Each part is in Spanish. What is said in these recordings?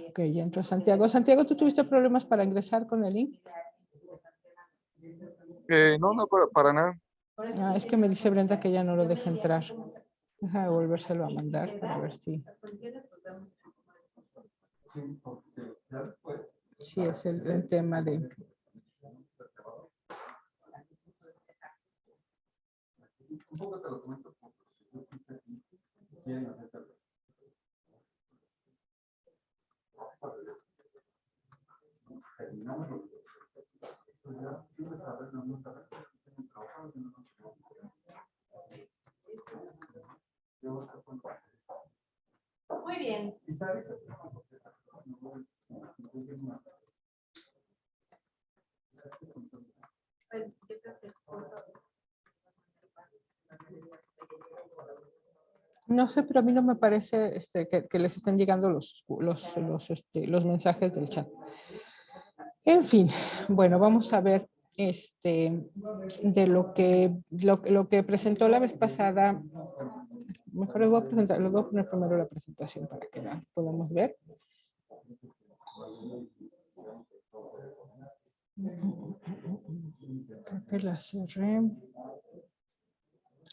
Ok, ya entró Santiago. Santiago, ¿tú tuviste problemas para ingresar con el link? No, no, para nada. Ah, es que me dice Brenda que ya no lo deja entrar. Deja volvérselo a mandar para ver si. Sí, es el tema de. Muy bien. No sé, pero a mí no me parece que les estén llegando los mensajes del chat. En fin, bueno, vamos a ver de lo que presentó la vez pasada. Mejor les voy a poner primero la presentación para que la podamos ver. Creo que la cerré.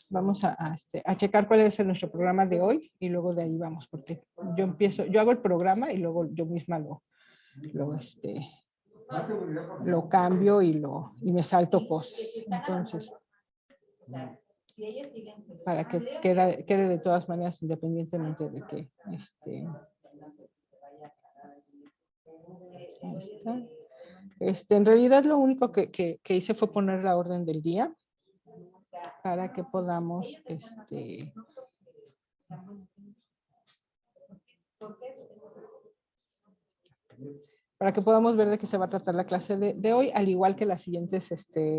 Vamos a checar cuál es nuestro programa de hoy y luego de ahí vamos, porque yo hago el programa y luego yo misma lo cambio y me salto cosas. Entonces, para que quede de todas maneras independientemente de que ahí está. En realidad lo único que hice fue poner la orden del día para que podamos ver de qué se va a tratar la clase de hoy, al igual que las siguientes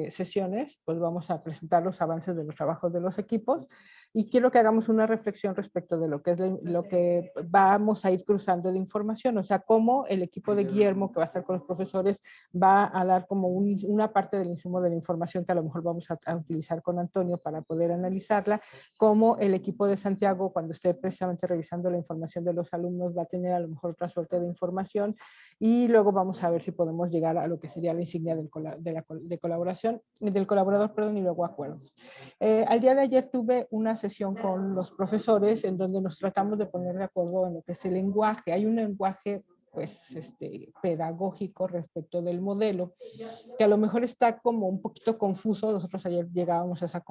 sesiones, pues vamos a presentar los avances de los trabajos de los equipos y quiero que hagamos una reflexión respecto de lo que vamos a ir cruzando de información, o sea, cómo el equipo de Guillermo, que va a estar con los profesores, va a dar como una parte del insumo de la información que a lo mejor vamos a utilizar con Antonio para poder analizarla, cómo el equipo de Santiago, cuando esté precisamente revisando la información de los alumnos, va a tener a lo mejor otra suerte de información y luego vamos a ver si podemos llegar a lo que sería la insignia del colaborador, perdón, y luego acuerdos. Al día de ayer tuve una sesión con los profesores en donde nos tratamos de poner de acuerdo en lo que es el lenguaje. Hay un lenguaje pues pedagógico respecto del modelo, que a lo mejor está como un poquito confuso. Nosotros ayer llegábamos a esa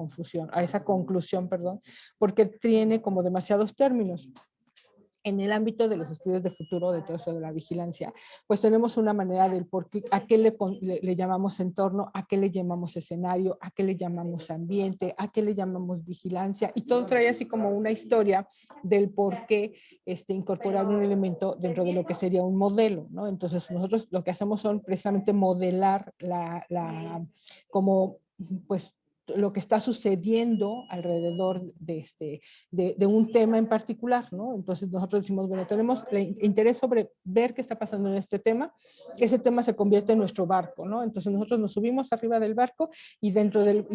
conclusión, perdón, porque tiene como demasiados términos. En el ámbito de los estudios de futuro, de todo eso de la vigilancia, pues tenemos una manera del por qué, a qué le llamamos entorno, a qué le llamamos escenario, a qué le llamamos ambiente, a qué le llamamos vigilancia, y todo trae así como una historia del por qué incorporar un elemento dentro de lo que sería un modelo, ¿no? Entonces nosotros lo que hacemos son precisamente modelar como pues lo que está sucediendo alrededor de un tema en particular, ¿no? Entonces nosotros decimos, bueno, tenemos interés sobre ver qué está pasando en este tema, ese tema se convierte en nuestro barco, ¿no? Entonces nosotros nos subimos arriba del barco y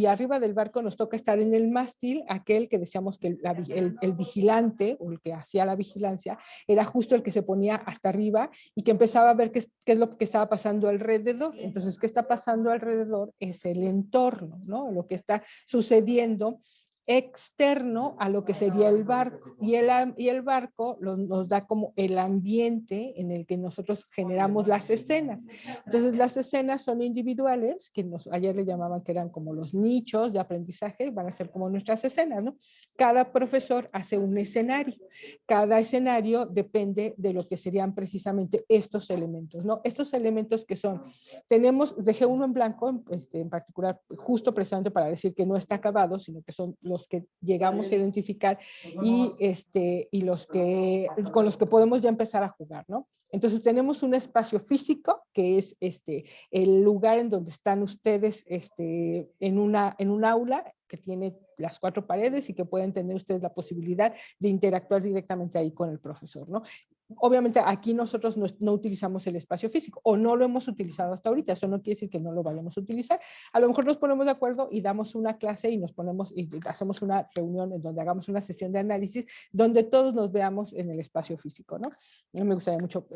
arriba del barco nos toca estar en el mástil, aquel que decíamos que el vigilante o el que hacía la vigilancia era justo el que se ponía hasta arriba y que empezaba a ver qué es lo que estaba pasando alrededor. Entonces, ¿qué está pasando alrededor? Es el entorno, ¿no? Lo que está sucediendo externo a lo que sería el barco. Y el barco nos da como el ambiente en el que nosotros generamos las escenas. Entonces, las escenas son individuales, que ayer le llamaban que eran como los nichos de aprendizaje, van a ser como nuestras escenas, ¿no? Cada profesor hace un escenario. Cada escenario depende de lo que serían precisamente estos elementos, ¿no? Estos elementos que son, dejé uno en blanco, en particular, justo precisamente para decir que no está acabado, sino que son los que llegamos a identificar y con los que podemos ya empezar a jugar, ¿no? Entonces tenemos un espacio físico que es el lugar en donde están ustedes en un aula que tiene las 4 paredes y que pueden tener ustedes la posibilidad de interactuar directamente ahí con el profesor, ¿no? Obviamente aquí nosotros no utilizamos el espacio físico o no lo hemos utilizado hasta ahorita. Eso no quiere decir que no lo vayamos a utilizar. A lo mejor nos ponemos de acuerdo y damos una clase y nos ponemos y hacemos una reunión en donde hagamos una sesión de análisis donde todos nos veamos en el espacio físico, ¿no? A mí me gustaría mucho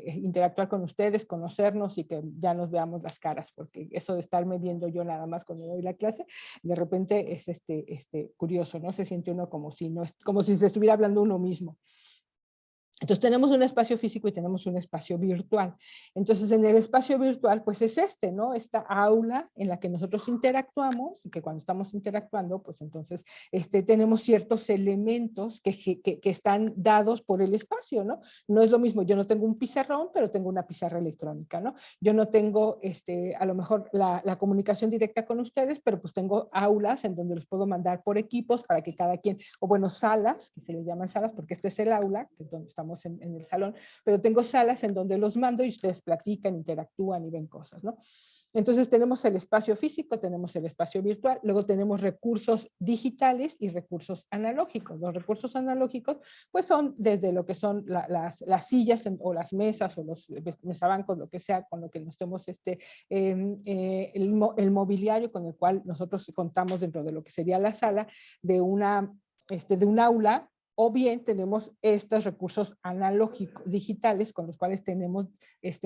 interactuar con ustedes, conocernos y que ya nos veamos las caras, porque eso de estarme viendo yo nada más cuando doy la clase, de repente es curioso, ¿no? Se siente uno como si, no, como si se estuviera hablando uno mismo. Entonces tenemos un espacio físico y tenemos un espacio virtual. Entonces en el espacio virtual pues es ¿no? Esta aula en la que nosotros interactuamos y que cuando estamos interactuando pues entonces tenemos ciertos elementos que están dados por el espacio, ¿no? No es lo mismo, yo no tengo un pizarrón, pero tengo una pizarra electrónica, ¿no? Yo no tengo a lo mejor la comunicación directa con ustedes, pero pues tengo aulas en donde los puedo mandar por equipos para que cada quien, o bueno, salas, que se les llaman salas porque este es el aula, que es donde estamos en el salón, pero tengo salas en donde los mando y ustedes platican, interactúan y ven cosas, ¿no? Entonces tenemos el espacio físico, tenemos el espacio virtual, luego tenemos recursos digitales y recursos analógicos. Los recursos analógicos pues son desde lo que son las sillas o las mesas o los mesabancos, lo que sea, con lo que nos estemos el mobiliario con el cual nosotros contamos dentro de lo que sería la sala de de un aula, o bien tenemos estos recursos analógicos, digitales, con los cuales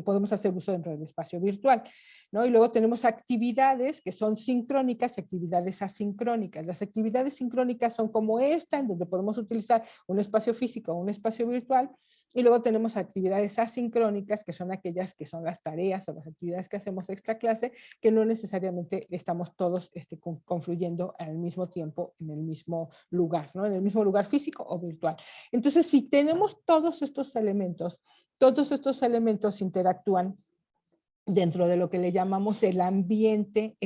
podemos hacer uso dentro del espacio virtual, ¿no? Y luego tenemos actividades que son sincrónicas y actividades asincrónicas. Las actividades sincrónicas son como esta, en donde podemos utilizar un espacio físico o un espacio virtual, y luego tenemos actividades asincrónicas, que son aquellas que son las tareas o las actividades que hacemos extra clase, que no necesariamente estamos todos confluyendo al mismo tiempo en el mismo lugar, ¿no? En el mismo lugar físico o virtual. Entonces, si tenemos todos estos elementos interactúan dentro de lo que le llamamos el ambiente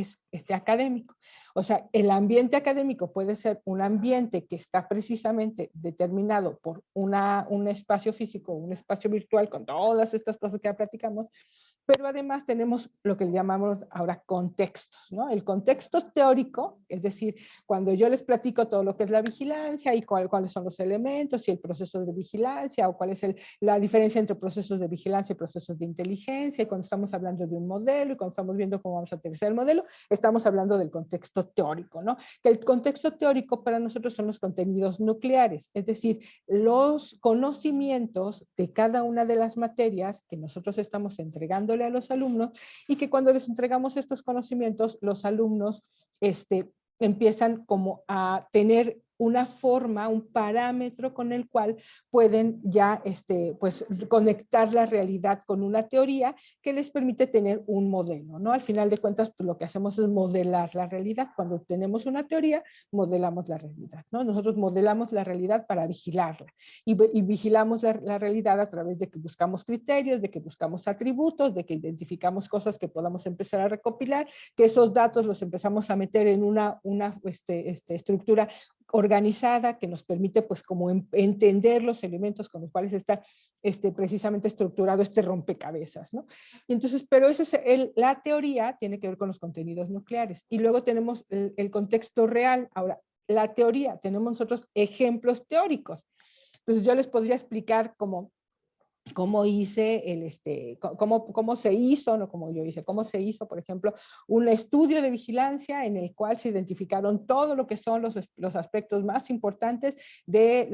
académico. O sea, el ambiente académico puede ser un ambiente que está precisamente determinado por un espacio físico, un espacio virtual, con todas estas cosas que ya platicamos, pero además tenemos lo que llamamos ahora contextos, ¿no? El contexto teórico, es decir, cuando yo les platico todo lo que es la vigilancia y cuáles son los elementos y el proceso de vigilancia o cuál es la diferencia entre procesos de vigilancia y procesos de inteligencia, y cuando estamos hablando de un modelo y cuando estamos viendo cómo vamos a aterrizar el modelo, estamos hablando del contexto teórico, ¿no? Que el contexto teórico para nosotros son los contenidos nucleares, es decir, los conocimientos de cada una de las materias que nosotros estamos entregando a los alumnos, y que cuando les entregamos estos conocimientos, los alumnos empiezan como a tener una forma, un parámetro con el cual pueden ya pues conectar la realidad con una teoría que les permite tener un modelo, ¿no? Al final de cuentas, pues lo que hacemos es modelar la realidad. Cuando tenemos una teoría, modelamos la realidad, ¿no? Nosotros modelamos la realidad para vigilarla y vigilamos la realidad a través de que buscamos criterios, de que buscamos atributos, de que identificamos cosas que podamos empezar a recopilar, que esos datos los empezamos a meter en una estructura organizada que nos permite pues como entender los elementos con los cuales está precisamente estructurado este rompecabezas, ¿no? Y entonces, pero esa es la teoría tiene que ver con los contenidos nucleares, y luego tenemos el contexto real. Ahora, la teoría, tenemos nosotros ejemplos teóricos. Entonces yo les podría explicar cómo hice cómo se hizo, no como yo hice, cómo se hizo, por ejemplo, un estudio de vigilancia en el cual se identificaron todo lo que son los aspectos más importantes de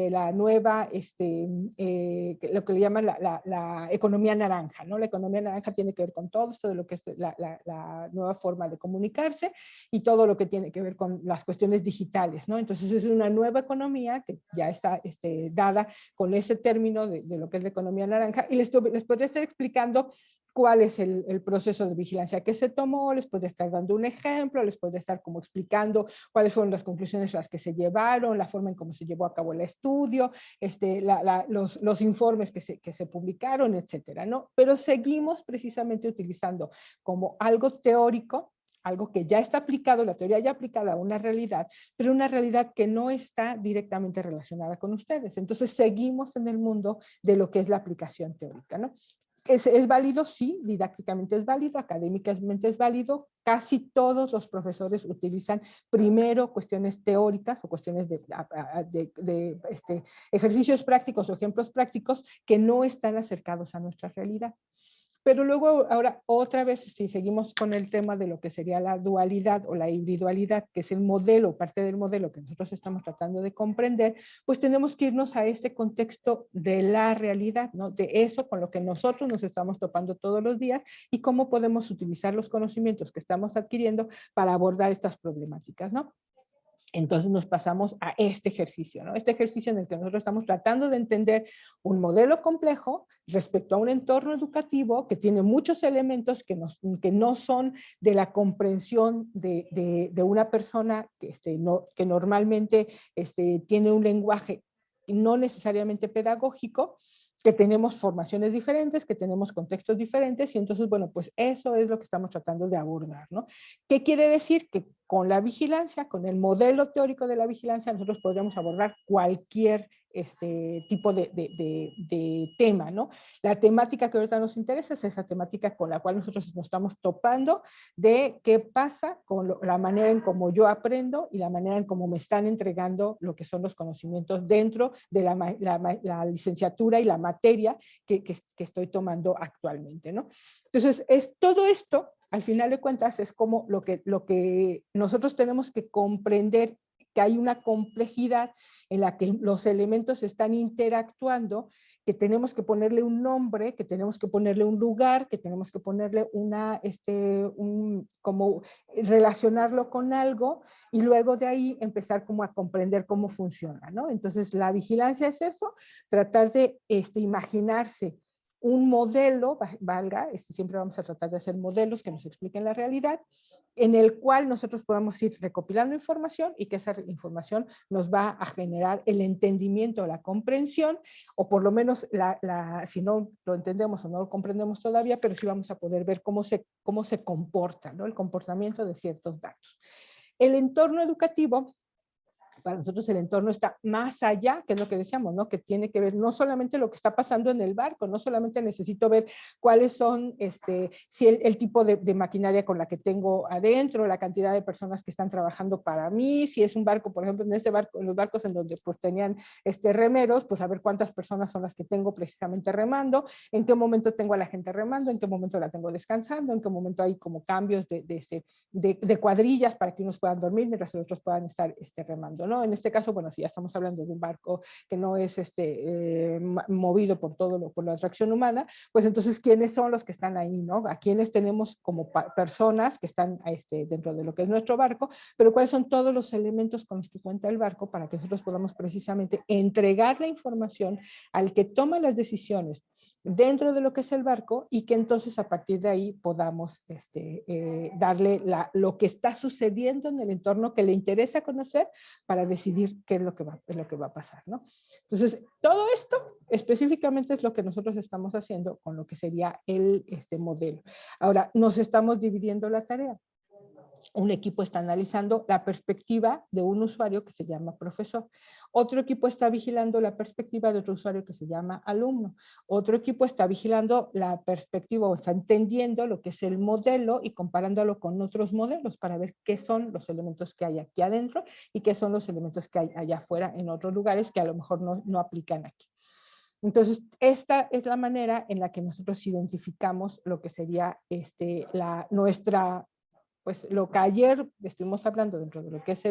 la nueva, lo que le llaman la economía naranja, ¿no? La economía naranja tiene que ver con todo esto de lo que es la nueva forma de comunicarse y todo lo que tiene que ver con las cuestiones digitales, ¿no? Entonces es una nueva economía que ya está dada con ese término de lo que es la economía naranja, y les podría estar explicando cuál es el proceso de vigilancia que se tomó, les podría estar dando un ejemplo, les podría estar como explicando cuáles fueron las conclusiones a las que se llevaron, la forma en cómo se llevó a cabo el estudio, los informes que se publicaron, etcétera, ¿no? Pero seguimos precisamente utilizando como algo teórico, algo que ya está aplicado, la teoría ya aplicada a una realidad, pero una realidad que no está directamente relacionada con ustedes. Entonces seguimos en el mundo de lo que es la aplicación teórica, ¿no? ¿Es válido? Sí, didácticamente es válido, académicamente es válido. Casi todos los profesores utilizan primero cuestiones teóricas o cuestiones de ejercicios prácticos o ejemplos prácticos que no están acercados a nuestra realidad. Pero luego, ahora, otra vez, si seguimos con el tema de lo que sería la dualidad o la individualidad, que es el modelo, parte del modelo que nosotros estamos tratando de comprender, pues tenemos que irnos a este contexto de la realidad, ¿no? De eso con lo que nosotros nos estamos topando todos los días y cómo podemos utilizar los conocimientos que estamos adquiriendo para abordar estas problemáticas, ¿no? Entonces nos pasamos a este ejercicio, ¿no? Este ejercicio en el que nosotros estamos tratando de entender un modelo complejo respecto a un entorno educativo que tiene muchos elementos que no son de la comprensión de una persona que normalmente tiene un lenguaje no necesariamente pedagógico, que tenemos formaciones diferentes, que tenemos contextos diferentes, y entonces, bueno, pues eso es lo que estamos tratando de abordar, ¿no? ¿Qué quiere decir? Que con la vigilancia, con el modelo teórico de la vigilancia, nosotros podríamos abordar cualquier tipo de tema, ¿no? La temática que ahorita nos interesa es esa temática con la cual nosotros nos estamos topando de qué pasa con la manera en cómo yo aprendo y la manera en cómo me están entregando lo que son los conocimientos dentro de la licenciatura y la materia que estoy tomando actualmente, ¿no? Entonces, todo esto, al final de cuentas, es como lo que nosotros tenemos que comprender, que hay una complejidad en la que los elementos están interactuando, que tenemos que ponerle un nombre, que tenemos que ponerle un lugar, que tenemos que ponerle como relacionarlo con algo y luego de ahí empezar como a comprender cómo funciona, ¿no? Entonces la vigilancia es eso, tratar de imaginarse un modelo, valga, siempre vamos a tratar de hacer modelos que nos expliquen la realidad, en el cual nosotros podamos ir recopilando información y que esa información nos va a generar el entendimiento, la comprensión, o por lo menos si no lo entendemos o no lo comprendemos todavía, pero sí vamos a poder ver cómo se comporta, ¿no? El comportamiento de ciertos datos. El entorno educativo, para nosotros el entorno está más allá, que es lo que decíamos, ¿no? Que tiene que ver no solamente lo que está pasando en el barco, no solamente necesito ver cuáles son, si el tipo de maquinaria con la que tengo adentro, la cantidad de personas que están trabajando para mí, si es un barco, por ejemplo, en los barcos en donde pues tenían remeros, pues a ver cuántas personas son las que tengo precisamente remando, en qué momento tengo a la gente remando, en qué momento la tengo descansando, en qué momento hay como cambios de cuadrillas para que unos puedan dormir mientras los otros puedan estar remando, ¿no? En este caso, bueno, si ya estamos hablando de un barco que no es movido por la atracción humana, pues entonces, ¿quiénes son los que están ahí, no? A quiénes tenemos como personas que están dentro de lo que es nuestro barco, pero cuáles son todos los elementos con los que cuenta el barco para que nosotros podamos precisamente entregar la información al que toma las decisiones dentro de lo que es el barco y que entonces a partir de ahí podamos darle lo que está sucediendo en el entorno que le interesa conocer para decidir qué es lo que va a pasar, ¿no? Entonces, todo esto específicamente es lo que nosotros estamos haciendo con lo que sería este modelo. Ahora, nos estamos dividiendo la tarea. Un equipo está analizando la perspectiva de un usuario que se llama profesor. Otro equipo está vigilando la perspectiva de otro usuario que se llama alumno. Otro equipo está vigilando la perspectiva o está entendiendo lo que es el modelo y comparándolo con otros modelos para ver qué son los elementos que hay aquí adentro y qué son los elementos que hay allá afuera en otros lugares que a lo mejor no aplican aquí. Entonces, esta es la manera en la que nosotros identificamos lo que sería nuestra, pues lo que ayer estuvimos hablando dentro de lo que es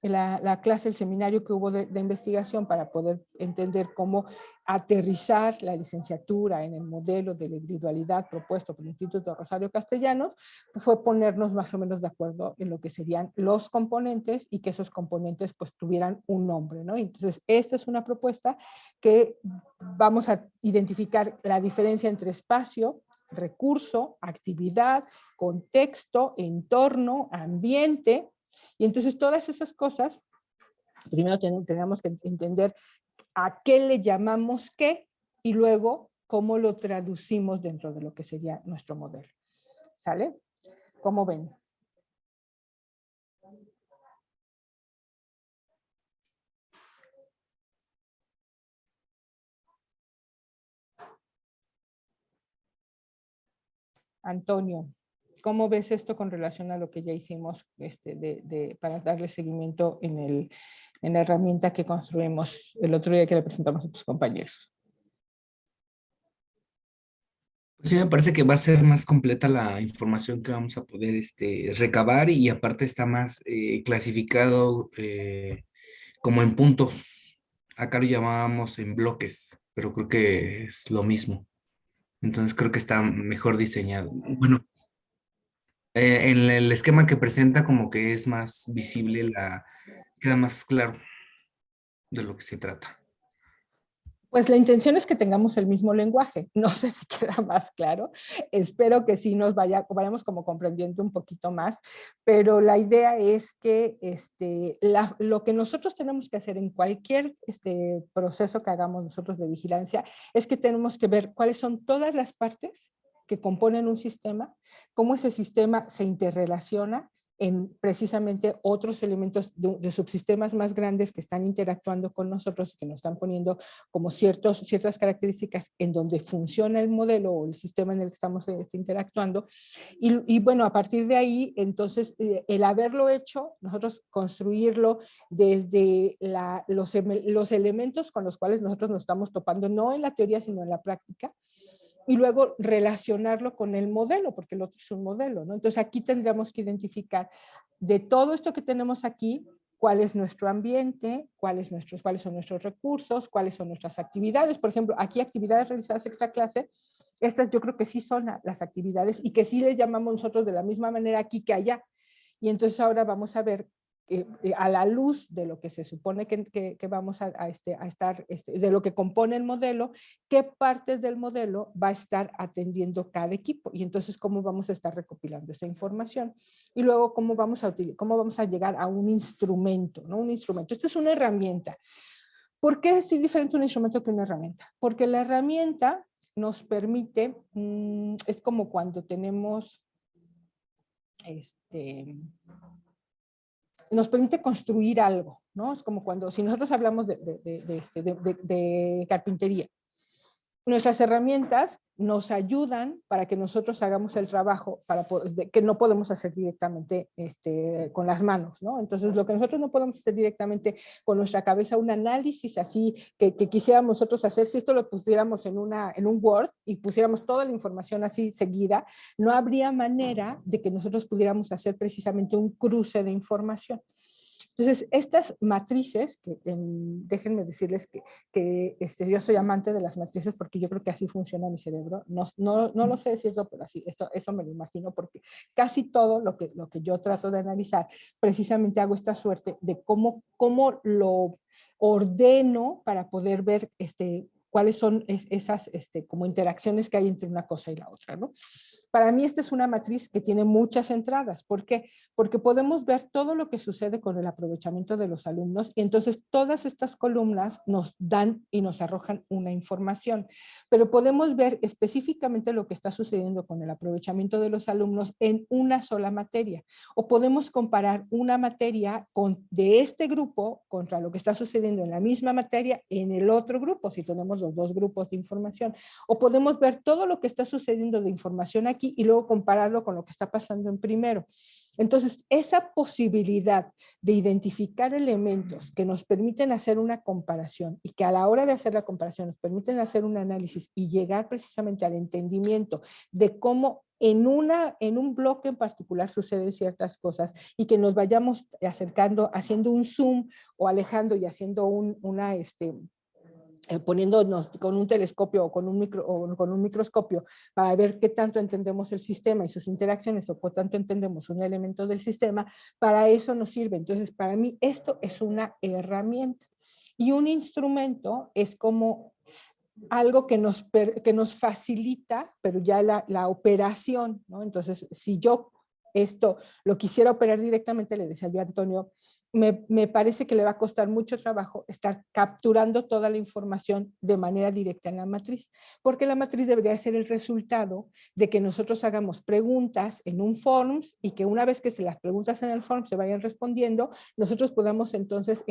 la clase, el seminario que hubo de investigación para poder entender cómo aterrizar la licenciatura en el modelo de la individualidad propuesto por el Instituto Rosario Castellanos, fue ponernos más o menos de acuerdo en lo que serían los componentes y que esos componentes pues tuvieran un nombre, ¿no? Entonces, esta es una propuesta que vamos a identificar la diferencia entre espacio, recurso, actividad, contexto, entorno, ambiente, y entonces todas esas cosas, primero tenemos que entender a qué le llamamos qué y luego cómo lo traducimos dentro de lo que sería nuestro modelo. ¿Sale? ¿Cómo ven? Antonio, ¿cómo ves esto con relación a lo que ya hicimos para darle seguimiento en la herramienta que construimos el otro día que le presentamos a tus compañeros? Pues sí, me parece que va a ser más completa la información que vamos a poder recabar y aparte está más clasificado como en puntos. Acá lo llamábamos en bloques, pero creo que es lo mismo. Entonces creo que está mejor diseñado. Bueno, en el esquema que presenta como que es más visible queda más claro de lo que se trata. Pues la intención es que tengamos el mismo lenguaje. No sé si queda más claro. Espero que sí vayamos como comprendiendo un poquito más, pero la idea es que lo que nosotros tenemos que hacer en cualquier proceso que hagamos nosotros de vigilancia es que tenemos que ver cuáles son todas las partes que componen un sistema, cómo ese sistema se interrelaciona en precisamente otros elementos de subsistemas más grandes que están interactuando con nosotros y que nos están poniendo como ciertas características en donde funciona el modelo o el sistema en el que estamos interactuando. Y bueno, a partir de ahí, entonces, el haberlo hecho, nosotros construirlo desde los elementos con los cuales nosotros nos estamos topando, no en la teoría, sino en la práctica, y luego relacionarlo con el modelo, porque el otro es un modelo, ¿no? Entonces aquí tendríamos que identificar de todo esto que tenemos aquí, cuál es nuestro ambiente, cuáles son nuestros recursos, cuáles son nuestras actividades. Por ejemplo, aquí actividades realizadas extra clase, estas yo creo que sí son las actividades y que sí les llamamos nosotros de la misma manera aquí que allá. Y entonces ahora vamos a ver a la luz de lo que se supone que vamos a estar, de lo que compone el modelo, qué partes del modelo va a estar atendiendo cada equipo y entonces cómo vamos a estar recopilando esa información y luego cómo vamos a llegar a un instrumento, ¿no? Un instrumento. Esta es una herramienta. ¿Por qué es diferente un instrumento que una herramienta? Porque la herramienta nos permite, es como cuando tenemos nos permite construir algo, ¿no? Es como cuando, si nosotros hablamos de carpintería, nuestras herramientas nos ayudan para que nosotros hagamos el trabajo que no podemos hacer directamente con las manos, ¿no? Entonces, lo que nosotros no podemos hacer directamente con nuestra cabeza, un análisis así que quisiéramos nosotros hacer, si esto lo pusiéramos en un Word y pusiéramos toda la información así seguida, no habría manera de que nosotros pudiéramos hacer precisamente un cruce de información. Entonces, estas matrices, déjenme decirles que yo soy amante de las matrices porque yo creo que así funciona mi cerebro. No lo sé decirlo, pero así, eso me lo imagino porque casi todo lo que yo trato de analizar, precisamente hago esta suerte de cómo lo ordeno para poder ver cuáles son esas como interacciones que hay entre una cosa y la otra, ¿no? Para mí esta es una matriz que tiene muchas entradas. ¿Por qué? Porque podemos ver todo lo que sucede con el aprovechamiento de los alumnos y entonces todas estas columnas nos dan y nos arrojan una información. Pero podemos ver específicamente lo que está sucediendo con el aprovechamiento de los alumnos en una sola materia. O podemos comparar una materia de este grupo contra lo que está sucediendo en la misma materia en el otro grupo, si tenemos los dos grupos de información. O podemos ver todo lo que está sucediendo de información aquí y luego compararlo con lo que está pasando en primero. Entonces, esa posibilidad de identificar elementos que nos permiten hacer una comparación y que a la hora de hacer la comparación nos permiten hacer un análisis y llegar precisamente al entendimiento de cómo en un bloque en particular suceden ciertas cosas y que nos vayamos acercando, haciendo un zoom o alejando y haciendo poniéndonos con un telescopio o con un microscopio para ver qué tanto entendemos el sistema y sus interacciones o qué tanto entendemos un elemento del sistema, para eso nos sirve. Entonces, para mí esto es una herramienta y un instrumento es como algo que nos facilita, pero ya la operación, ¿no? Entonces, si yo esto lo quisiera operar directamente, le decía yo a Antonio, me parece que le va a costar mucho trabajo estar capturando toda la información de manera directa en la matriz, porque la matriz debería ser el resultado de que nosotros hagamos preguntas en un forms y que una vez que las preguntas en el forms se vayan respondiendo, nosotros podamos entonces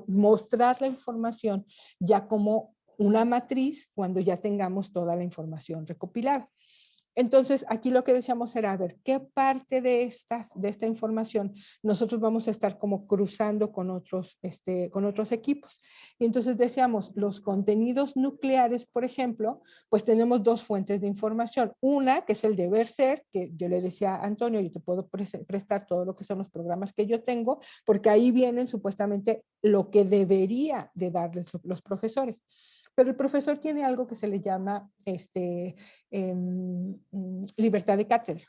mostrar la información ya como una matriz cuando ya tengamos toda la información recopilada. Entonces, aquí lo que decíamos era, a ver, ¿qué parte de esta información nosotros vamos a estar como cruzando con otros equipos? Y entonces decíamos, los contenidos nucleares, por ejemplo, pues tenemos dos fuentes de información. Una, que es el deber ser, que yo le decía a Antonio, yo te puedo prestar todo lo que son los programas que yo tengo, porque ahí vienen supuestamente lo que debería de darles los profesores. Pero el profesor tiene algo que se le llama libertad de cátedra.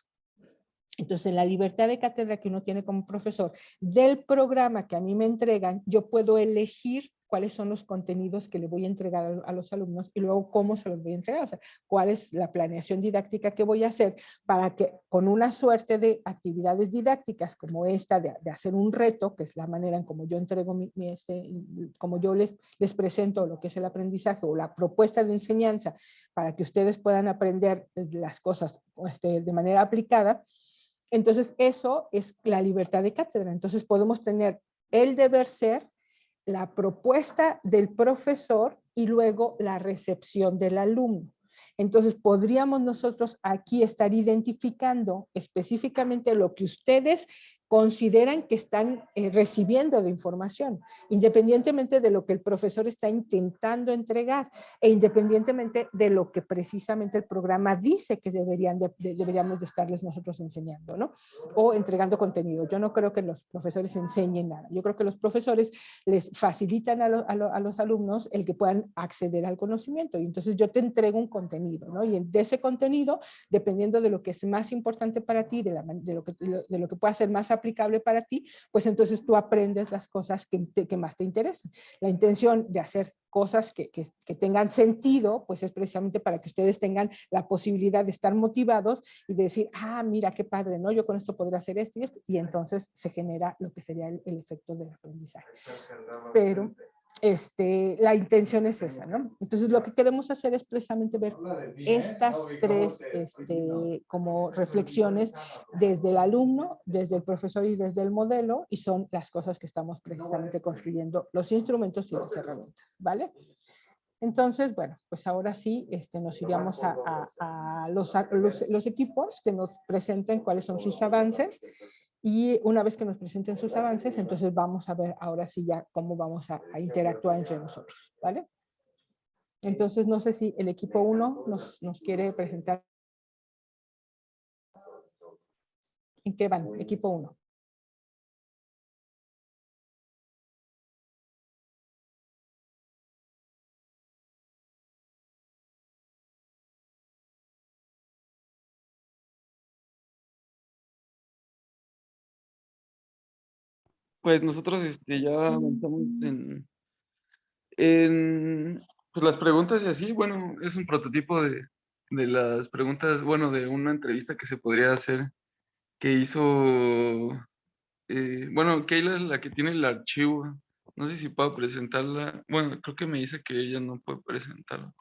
Entonces, en la libertad de cátedra que uno tiene como profesor del programa que a mí me entregan, yo puedo elegir cuáles son los contenidos que le voy a entregar a los alumnos y luego cómo se los voy a entregar, o sea, cuál es la planeación didáctica que voy a hacer para que con una suerte de actividades didácticas como esta de hacer un reto, que es la manera en como yo entrego como yo les presento lo que es el aprendizaje o la propuesta de enseñanza para que ustedes puedan aprender las cosas de manera aplicada. Entonces, eso es la libertad de cátedra. Entonces, podemos tener el deber ser, la propuesta del profesor y luego la recepción del alumno. Entonces, podríamos nosotros aquí estar identificando específicamente lo que ustedes consideran que están recibiendo de información, independientemente de lo que el profesor está intentando entregar independientemente de lo que precisamente el programa dice que deberíamos de estarles nosotros enseñando, ¿no? O entregando contenido. Yo no creo que los profesores enseñen nada. Yo creo que los profesores les facilitan a los alumnos el que puedan acceder al conocimiento. Y entonces yo te entrego un contenido, ¿no? Y de ese contenido, dependiendo de lo que es más importante para ti, de lo que pueda ser más aplicable para ti, pues entonces tú aprendes las cosas que más te interesan. La intención de hacer cosas que tengan sentido, pues es precisamente para que ustedes tengan la posibilidad de estar motivados y de decir, ah, mira qué padre, ¿no? Yo con esto podré hacer esto y esto, y entonces se genera lo que sería el efecto del aprendizaje. Pero la intención es esa, ¿no? Entonces lo que queremos hacer es precisamente ver estas tres como reflexiones desde el alumno, desde el profesor y desde el modelo, y son las cosas que estamos precisamente construyendo, los instrumentos y las herramientas, ¿vale? Entonces, bueno, pues ahora sí nos iríamos a los equipos que nos presenten cuáles son sus avances y una vez que nos presenten sus avances, entonces vamos a ver ahora sí ya cómo vamos a interactuar entre nosotros, ¿vale? Entonces, no sé si el equipo 1 nos quiere presentar. ¿En qué van? Equipo 1. Pues nosotros ya avanzamos en pues las preguntas y así, bueno, es un prototipo de las preguntas, bueno, de una entrevista que se podría hacer, que hizo, bueno, Keila es la que tiene el archivo, no sé si puedo presentarla, bueno, creo que me dice que ella no puede presentarla.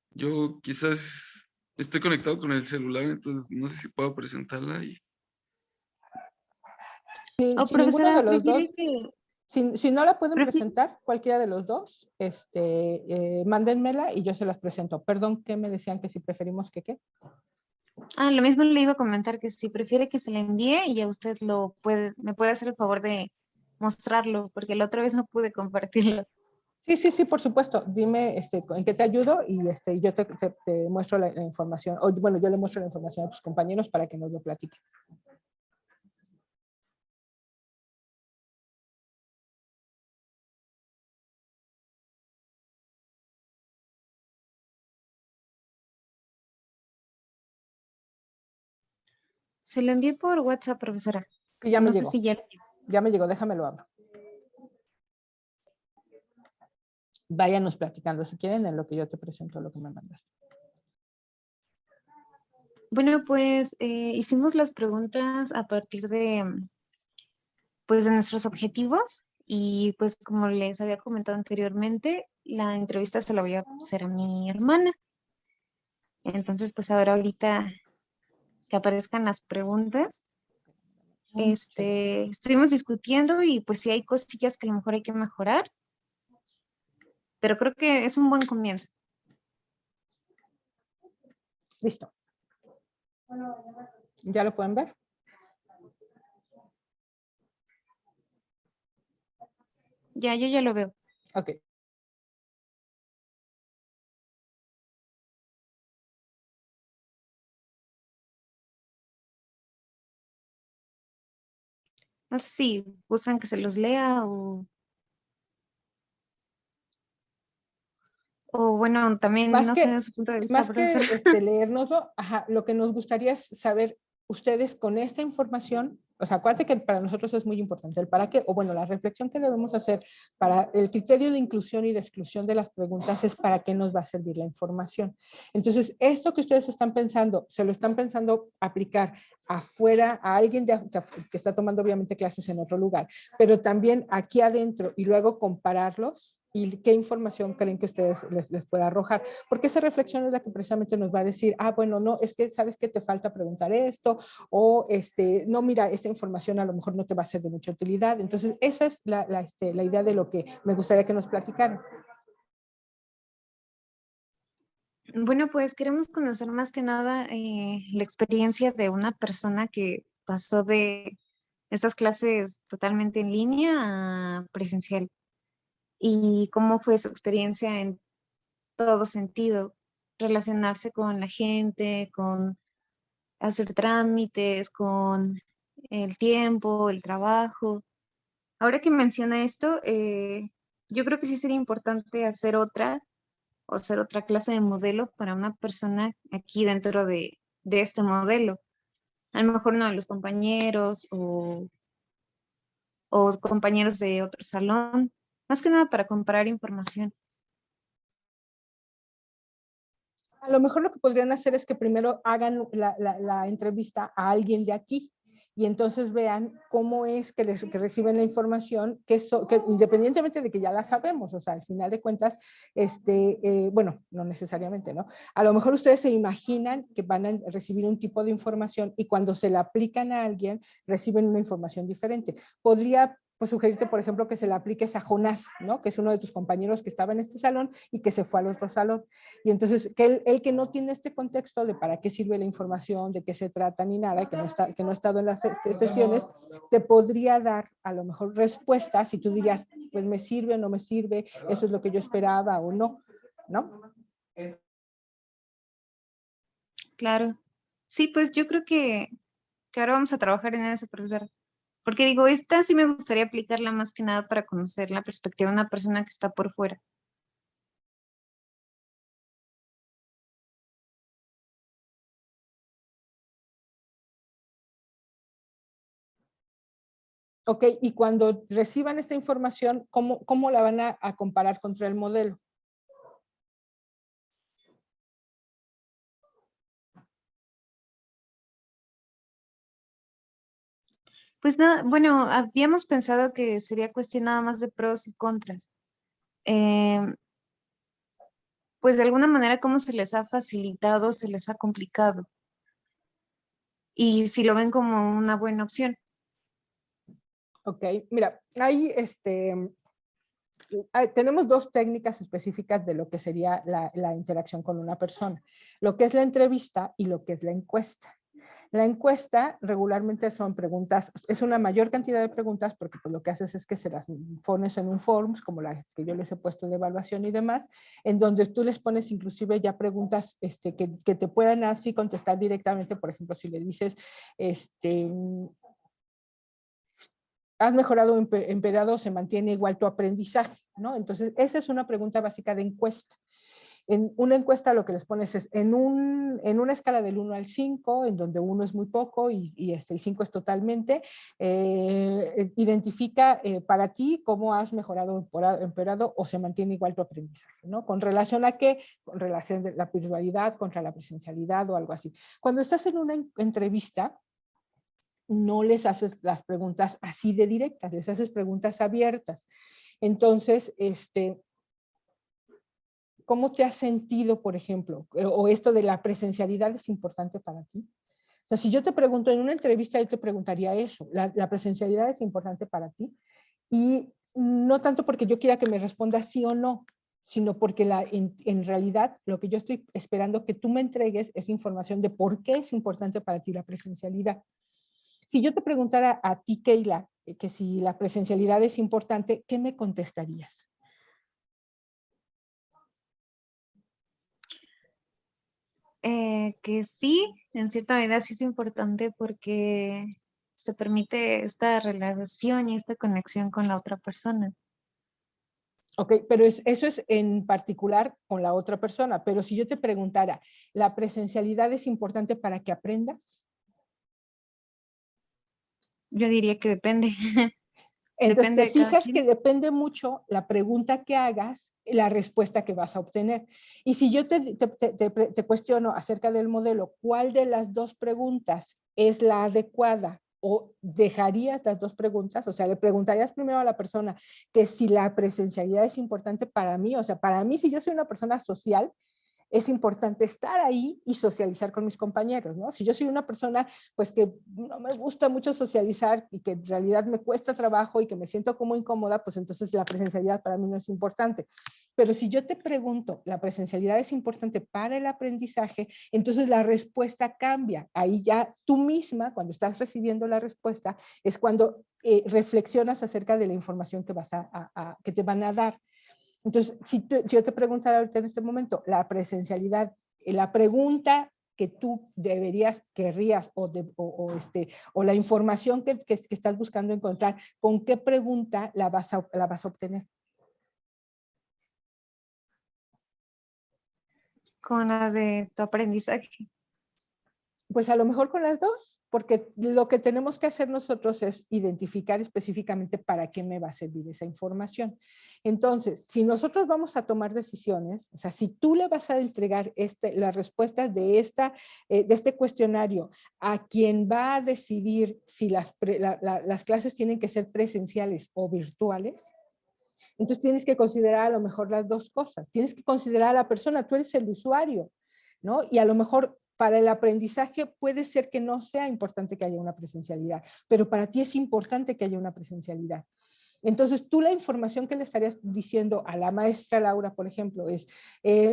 Yo quizás estoy conectado con el celular, entonces no sé si puedo presentarla y... Si ninguno de profesora, los dos, prefiere que... si no la pueden prefiere- presentar, cualquiera de los dos, mándenmela y yo se las presento. Perdón, ¿qué me decían que si preferimos que qué? lo mismo le iba a comentar que si prefiere que se le envíe y ya usted me puede hacer el favor de mostrarlo, porque la otra vez no pude compartirlo. Sí, por supuesto. Dime en qué te ayudo y yo te muestro la información. O, bueno, yo le muestro la información a tus compañeros para que nos lo platiquen. Se lo envié por WhatsApp, profesora. Sí, ya me No sé llegó. si ya... Ya me llegó, déjame lo abro. Váyanos platicando si quieren en lo que yo te presento lo que me mandaste. Bueno, pues hicimos las preguntas a partir pues, de nuestros objetivos y pues como les había comentado anteriormente, la entrevista se la voy a hacer a mi hermana. Entonces, pues ahorita que aparezcan las preguntas, estuvimos discutiendo y pues sí hay cosillas que a lo mejor hay que mejorar, pero creo que es un buen comienzo. Listo. ¿Ya lo pueden ver? Ya, yo ya lo veo. Ok. No sé si gustan que se los lea o bueno, también, Más no sé, que, de su punto de vista, más que profesor. leérnoslo, ajá, lo que nos gustaría es saber ustedes con esta información, o sea, acuérdense que para nosotros es muy importante el para qué, o bueno, la reflexión que debemos hacer para el criterio de inclusión y de exclusión de las preguntas es para qué nos va a servir la información. Entonces, esto que ustedes están pensando, se lo están pensando aplicar afuera a alguien que está tomando obviamente clases en otro lugar, pero también aquí adentro y luego compararlos y qué información creen que ustedes les pueda arrojar. Porque esa reflexión es la que precisamente nos va a decir, ah, bueno, no, es que sabes que te falta preguntar esto, o no, mira, esta información a lo mejor no te va a ser de mucha utilidad. Entonces, esa es la idea de lo que me gustaría que nos platicaran. Bueno, pues queremos conocer más que nada la experiencia de una persona que pasó de estas clases totalmente en línea a presencial y cómo fue su experiencia en todo sentido, relacionarse con la gente, con hacer trámites, con el tiempo, el trabajo. Ahora que menciona esto, yo creo que sí sería importante hacer otra o hacer otra clase de modelo para una persona aquí dentro de este modelo. A lo mejor uno de los compañeros o compañeros de otro salón, más que nada para comparar información. A lo mejor lo que podrían hacer es que primero hagan la entrevista a alguien de aquí y entonces vean cómo es que reciben la información, que independientemente de que ya la sabemos, o sea, al final de cuentas, bueno, no necesariamente, ¿no? A lo mejor ustedes se imaginan que van a recibir un tipo de información y cuando se la aplican a alguien, reciben una información diferente. Podría pues sugerirte, por ejemplo, que se la apliques a Jonás, ¿no? Que es uno de tus compañeros que estaba en este salón y que se fue al otro salón. Y entonces, que él que no tiene este contexto de para qué sirve la información, de qué se trata ni nada, que no ha estado en las sesiones, te podría dar a lo mejor respuestas y tú dirías, pues me sirve o no me sirve, eso es lo que yo esperaba o no, ¿no? Claro. Sí, pues yo creo que ahora vamos a trabajar en eso, profesor. Porque digo, esta sí me gustaría aplicarla más que nada para conocer la perspectiva de una persona que está por fuera. Ok, y cuando reciban esta información, ¿cómo la van a comparar contra el modelo? Pues nada, bueno, habíamos pensado que sería cuestión nada más de pros y contras. Pues de alguna manera cómo se les ha facilitado, se les ha complicado. Y si lo ven como una buena opción. Ok, mira, ahí tenemos dos técnicas específicas de lo que sería la interacción con una persona, lo que es la entrevista y lo que es la encuesta. La encuesta regularmente son preguntas, es una mayor cantidad de preguntas porque pues, lo que haces es que se las pones en un forms, como las que yo les he puesto de evaluación y demás, en donde tú les pones inclusive ya preguntas que te puedan así contestar directamente, por ejemplo, si le dices, ¿has mejorado o empeorado? ¿Se mantiene igual tu aprendizaje? ¿No? Entonces, esa es una pregunta básica de encuesta. En una encuesta lo que les pones es en una escala del 1 al 5, en donde 1 es muy poco y 5 es totalmente, identifica para ti cómo has mejorado, empeorado o se mantiene igual tu aprendizaje, ¿no? ¿Con relación a qué? Con relación de la virtualidad contra la presencialidad o algo así. Cuando estás en una entrevista, no les haces las preguntas así de directas, les haces preguntas abiertas. Entonces, ¿cómo te has sentido, por ejemplo? O esto de la presencialidad es importante para ti. O sea, si yo te pregunto en una entrevista, yo te preguntaría eso, la presencialidad es importante para ti. Y no tanto porque yo quiera que me respondas sí o no, sino porque en realidad lo que yo estoy esperando que tú me entregues es información de por qué es importante para ti la presencialidad. Si yo te preguntara a ti, Keila, que si la presencialidad es importante, ¿qué me contestarías? Que sí, en cierta medida sí es importante porque te permite esta relación y esta conexión con la otra persona. Ok, pero eso es en particular con la otra persona, pero si yo te preguntara, ¿la presencialidad es importante para que aprendas? Yo diría que depende. Entonces, Depende te de cada fijas que quien. depende mucho la pregunta que hagas, la respuesta que vas a obtener. Y si yo te cuestiono acerca del modelo, ¿cuál de las dos preguntas es la adecuada? ¿O dejarías las dos preguntas? O sea, le preguntarías primero a la persona que si la presencialidad es importante para mí. O sea, para mí, si yo soy una persona social, es importante estar ahí y socializar con mis compañeros, ¿no? Si yo soy una persona, pues que no me gusta mucho socializar y que en realidad me cuesta trabajo y que me siento como incómoda, pues entonces la presencialidad para mí no es importante. Pero si yo te pregunto, ¿la presencialidad es importante para el aprendizaje? Entonces la respuesta cambia. Ahí ya tú misma, cuando estás recibiendo la respuesta, es cuando reflexionas acerca de la información que, que te van a dar. Entonces, si yo te preguntara ahorita en este momento, la presencialidad, la pregunta que tú deberías, querrías, o la información que estás buscando encontrar, ¿con qué pregunta la vas a obtener? Con la de tu aprendizaje. Pues a lo mejor con las dos, porque lo que tenemos que hacer nosotros es identificar específicamente para qué me va a servir esa información. Entonces, si nosotros vamos a tomar decisiones, o sea, si tú le vas a entregar las respuestas de este cuestionario a quien va a decidir si las clases tienen que ser presenciales o virtuales, entonces tienes que considerar a lo mejor las dos cosas. Tienes que considerar a la persona, tú eres el usuario, ¿no? Y a lo mejor para el aprendizaje puede ser que no sea importante que haya una presencialidad, pero para ti es importante que haya una presencialidad. Entonces, tú la información que le estarías diciendo a la maestra Laura, por ejemplo, es,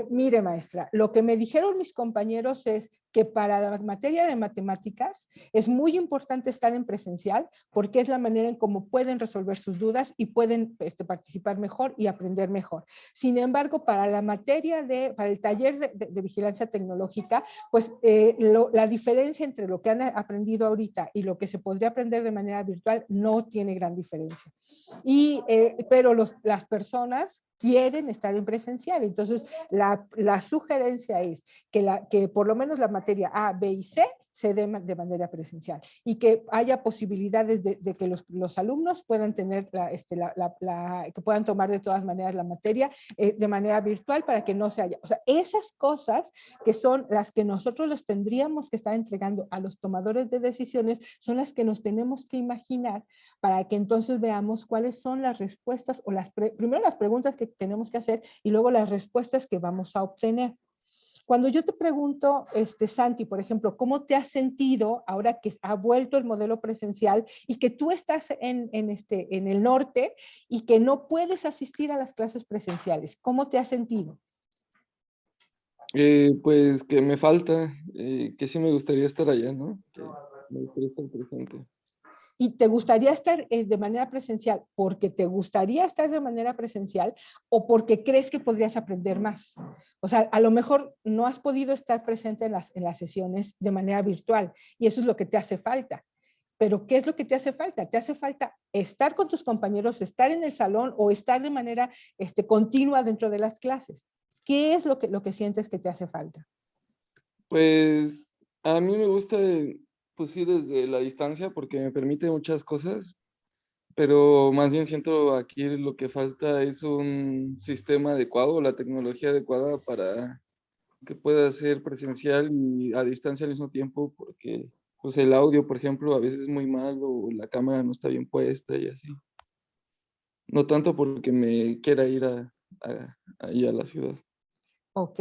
mire maestra, lo que me dijeron mis compañeros es que para la materia de matemáticas es muy importante estar en presencial porque es la manera en cómo pueden resolver sus dudas y pueden participar mejor y aprender mejor. Sin embargo, para la materia para el taller de vigilancia tecnológica, pues la diferencia entre lo que han aprendido ahorita y lo que se podría aprender de manera virtual no tiene gran diferencia. Pero las personas quieren estar en presencial. Entonces, la sugerencia es que por lo menos la materia A, B y C se dé de manera presencial y que haya posibilidades de que los alumnos puedan tener que puedan tomar de todas maneras la materia de manera virtual para que no se haya. O sea, esas cosas que son las que nosotros les tendríamos que estar entregando a los tomadores de decisiones son las que nos tenemos que imaginar para que entonces veamos cuáles son las respuestas o primero las preguntas que tenemos que hacer y luego las respuestas que vamos a obtener. Cuando yo te pregunto, Santi, por ejemplo, ¿cómo te has sentido ahora que ha vuelto el modelo presencial y que tú estás en el norte y que no puedes asistir a las clases presenciales? ¿Cómo te has sentido? Pues que me falta, que sí me gustaría estar allá, ¿no? Que me gustaría estar presente. ¿Y te gustaría estar de manera presencial porque te gustaría estar de manera presencial o porque crees que podrías aprender más? O sea, a lo mejor no has podido estar presente en las sesiones de manera virtual y eso es lo que te hace falta. Pero ¿qué es lo que te hace falta? Te hace falta estar con tus compañeros, estar en el salón o estar de manera continua dentro de las clases. ¿Qué es lo que sientes que te hace falta? Pues a mí me gusta, pues sí, desde la distancia porque me permite muchas cosas, pero más bien siento aquí lo que falta es un sistema adecuado, la tecnología adecuada para que pueda ser presencial y a distancia al mismo tiempo, porque pues el audio, por ejemplo, a veces es muy malo, o la cámara no está bien puesta y así. No tanto porque me quiera ir ahí a la ciudad. Ok.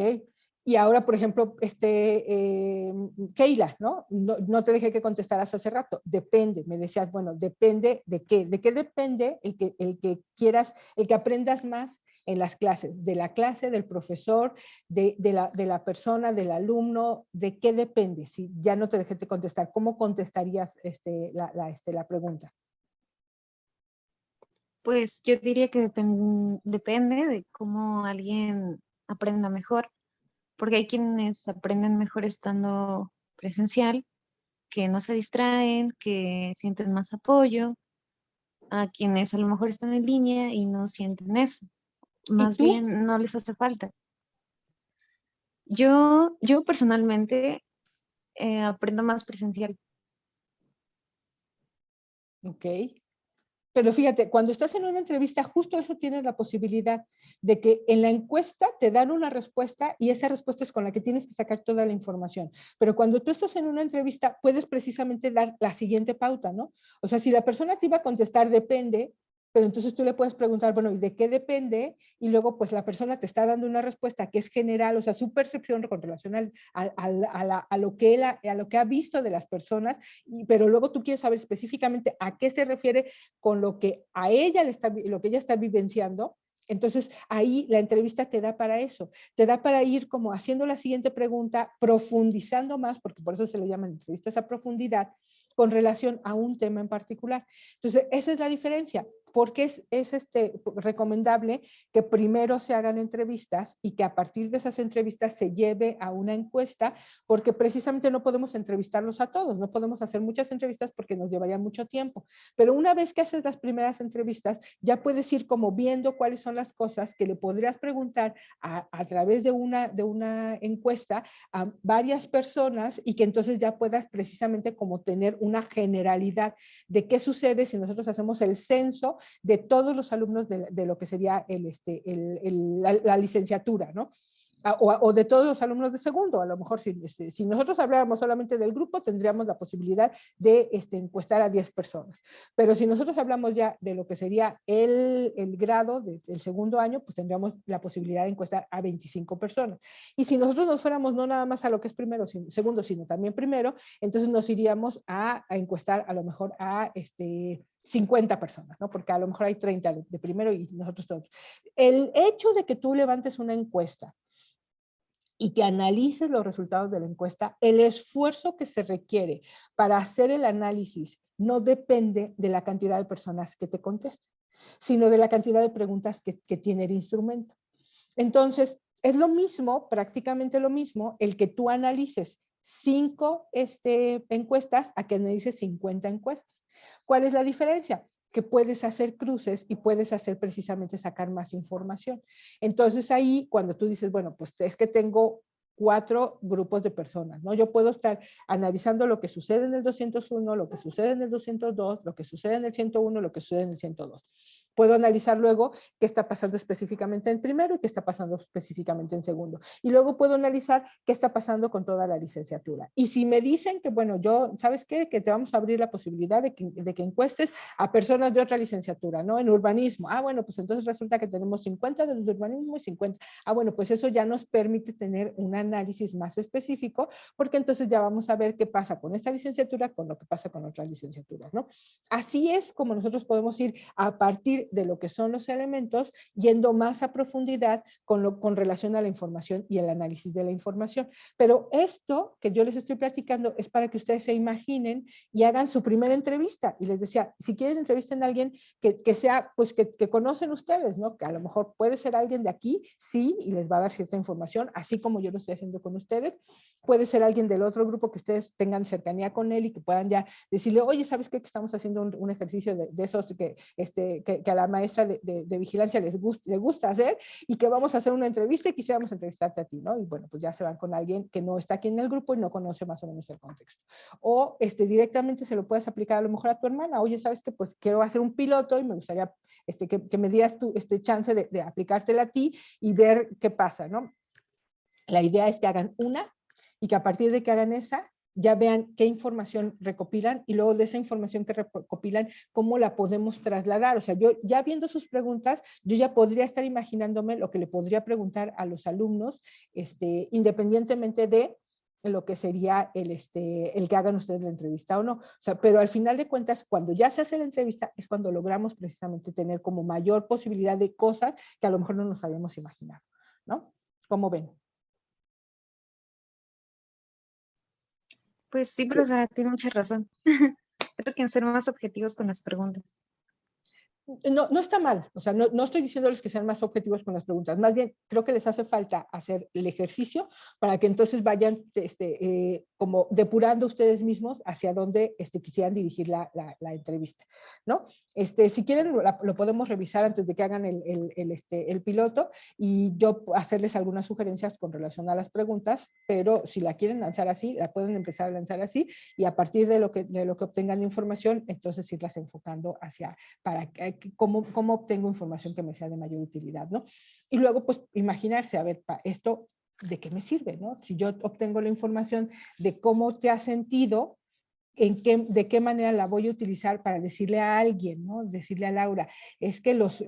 Y ahora, por ejemplo, Keila, ¿no? No te dejé que contestaras hace rato. Depende, me decías, bueno, depende de qué. ¿De qué depende el que quieras, el que aprendas más en las clases? ¿De la clase, del profesor, de la persona, del alumno? ¿De qué depende? Si ya no te dejé de contestar, ¿cómo contestarías la pregunta? Pues yo diría que depende de cómo alguien aprenda mejor, porque hay quienes aprenden mejor estando presencial, que no se distraen, que sienten más apoyo, a quienes a lo mejor están en línea y no sienten eso, ¿Y más tú? bien no les hace falta. Yo personalmente aprendo más presencial. Ok. Pero fíjate, cuando estás en una entrevista, justo eso tienes la posibilidad de que en la encuesta te dan una respuesta y esa respuesta es con la que tienes que sacar toda la información. Pero cuando tú estás en una entrevista, puedes precisamente dar la siguiente pauta, ¿no? O sea, si la persona te iba a contestar depende, pero entonces tú le puedes preguntar, bueno, ¿y de qué depende? Y luego, pues la persona te está dando una respuesta que es general, o sea, su percepción con relación a lo que ha visto de las personas, pero luego tú quieres saber específicamente a qué se refiere con lo que a ella lo que ella está vivenciando. Entonces, ahí la entrevista te da para eso, te da para ir como haciendo la siguiente pregunta, profundizando más, porque por eso se le llaman entrevistas a profundidad, con relación a un tema en particular. Entonces, esa es la diferencia. Porque es recomendable que primero se hagan entrevistas y que a partir de esas entrevistas se lleve a una encuesta, porque precisamente no podemos entrevistarlos a todos, no podemos hacer muchas entrevistas porque nos llevaría mucho tiempo. Pero una vez que haces las primeras entrevistas, ya puedes ir como viendo cuáles son las cosas que le podrías preguntar a través de una encuesta a varias personas y que entonces ya puedas precisamente como tener una generalidad de qué sucede si nosotros hacemos el censo de todos los alumnos de lo que sería la licenciatura, ¿no? O de todos los alumnos de segundo. A lo mejor si nosotros habláramos solamente del grupo, tendríamos la posibilidad de encuestar a 10 personas. Pero si nosotros hablamos ya de lo que sería el grado del segundo año, pues tendríamos la posibilidad de encuestar a 25 personas. Y si nosotros nos fuéramos no nada más a lo que es primero, segundo, sino también primero, entonces nos iríamos a encuestar a lo mejor a 50 personas, ¿no? Porque a lo mejor hay 30 de primero y nosotros todos. El hecho de que tú levantes una encuesta y que analices los resultados de la encuesta, el esfuerzo que se requiere para hacer el análisis no depende de la cantidad de personas que te contesten, sino de la cantidad de preguntas que tiene el instrumento. Entonces, es lo mismo, prácticamente lo mismo, el que tú analices 5 encuestas a que analices 50 encuestas. ¿Cuál es la diferencia? Que puedes hacer cruces y puedes hacer precisamente sacar más información. Entonces ahí cuando tú dices, bueno, pues es que tengo 4 grupos de personas, ¿no? Yo puedo estar analizando lo que sucede en el 201, lo que sucede en el 202, lo que sucede en el 101, lo que sucede en el 102. Puedo analizar luego qué está pasando específicamente en primero y qué está pasando específicamente en segundo. Y luego puedo analizar qué está pasando con toda la licenciatura. Y si me dicen que, bueno, ¿sabes qué? Que te vamos a abrir la posibilidad de que encuestes a personas de otra licenciatura, ¿no? En urbanismo. Ah, bueno, pues entonces resulta que tenemos 50 de los de urbanismo y 50. Ah, bueno, pues eso ya nos permite tener un análisis más específico, porque entonces ya vamos a ver qué pasa con esta licenciatura, con lo que pasa con otras licenciaturas, ¿no? Así es como nosotros podemos ir a partir de lo que son los elementos, yendo más a profundidad con relación a la información y el análisis de la información. Pero esto que yo les estoy platicando es para que ustedes se imaginen y hagan su primera entrevista. Y les decía, si quieren entrevisten a alguien que sea, pues que conocen ustedes, ¿no? Que a lo mejor puede ser alguien de aquí, sí, y les va a dar cierta información, así como yo lo estoy haciendo con ustedes. Puede ser alguien del otro grupo que ustedes tengan cercanía con él y que puedan ya decirle, oye, ¿sabes qué? Que estamos haciendo un ejercicio de esos que a la maestra de vigilancia le gusta hacer y que vamos a hacer una entrevista y quisiéramos entrevistarte a ti, ¿no? Y bueno, pues ya se van con alguien que no está aquí en el grupo y no conoce más o menos el contexto. O directamente se lo puedes aplicar a lo mejor a tu hermana. Oye, ¿sabes qué? Pues quiero hacer un piloto y me gustaría que me dieras tu chance de aplicártela a ti y ver qué pasa, ¿no? La idea es que hagan una y que a partir de que hagan esa, ya vean qué información recopilan y luego de esa información que recopilan, cómo la podemos trasladar. O sea, yo ya viendo sus preguntas, yo ya podría estar imaginándome lo que le podría preguntar a los alumnos, independientemente de lo que sería el que hagan ustedes la entrevista o no. O sea, pero al final de cuentas, cuando ya se hace la entrevista, es cuando logramos precisamente tener como mayor posibilidad de cosas que a lo mejor no nos habíamos imaginado, ¿no? ¿Cómo ven? Pues sí, profesora, tiene mucha razón. Creo que en ser más objetivos con las preguntas. No, no está mal, o sea, no estoy diciéndoles que sean más objetivos con las preguntas, más bien creo que les hace falta hacer el ejercicio para que entonces vayan como depurando ustedes mismos hacia dónde quisieran dirigir la entrevista, ¿no? Si quieren lo podemos revisar antes de que hagan el piloto y yo hacerles algunas sugerencias con relación a las preguntas, pero si la quieren lanzar así, la pueden empezar a lanzar así y a partir de lo que obtengan de información, entonces irlas enfocando hacia para cómo obtengo información que me sea de mayor utilidad, ¿no? Y luego, pues, imaginarse, a ver, esto, ¿de qué me sirve, no? Si yo obtengo la información de cómo te has sentido, de qué manera la voy a utilizar para decirle a alguien, ¿no? Decirle a Laura, es que los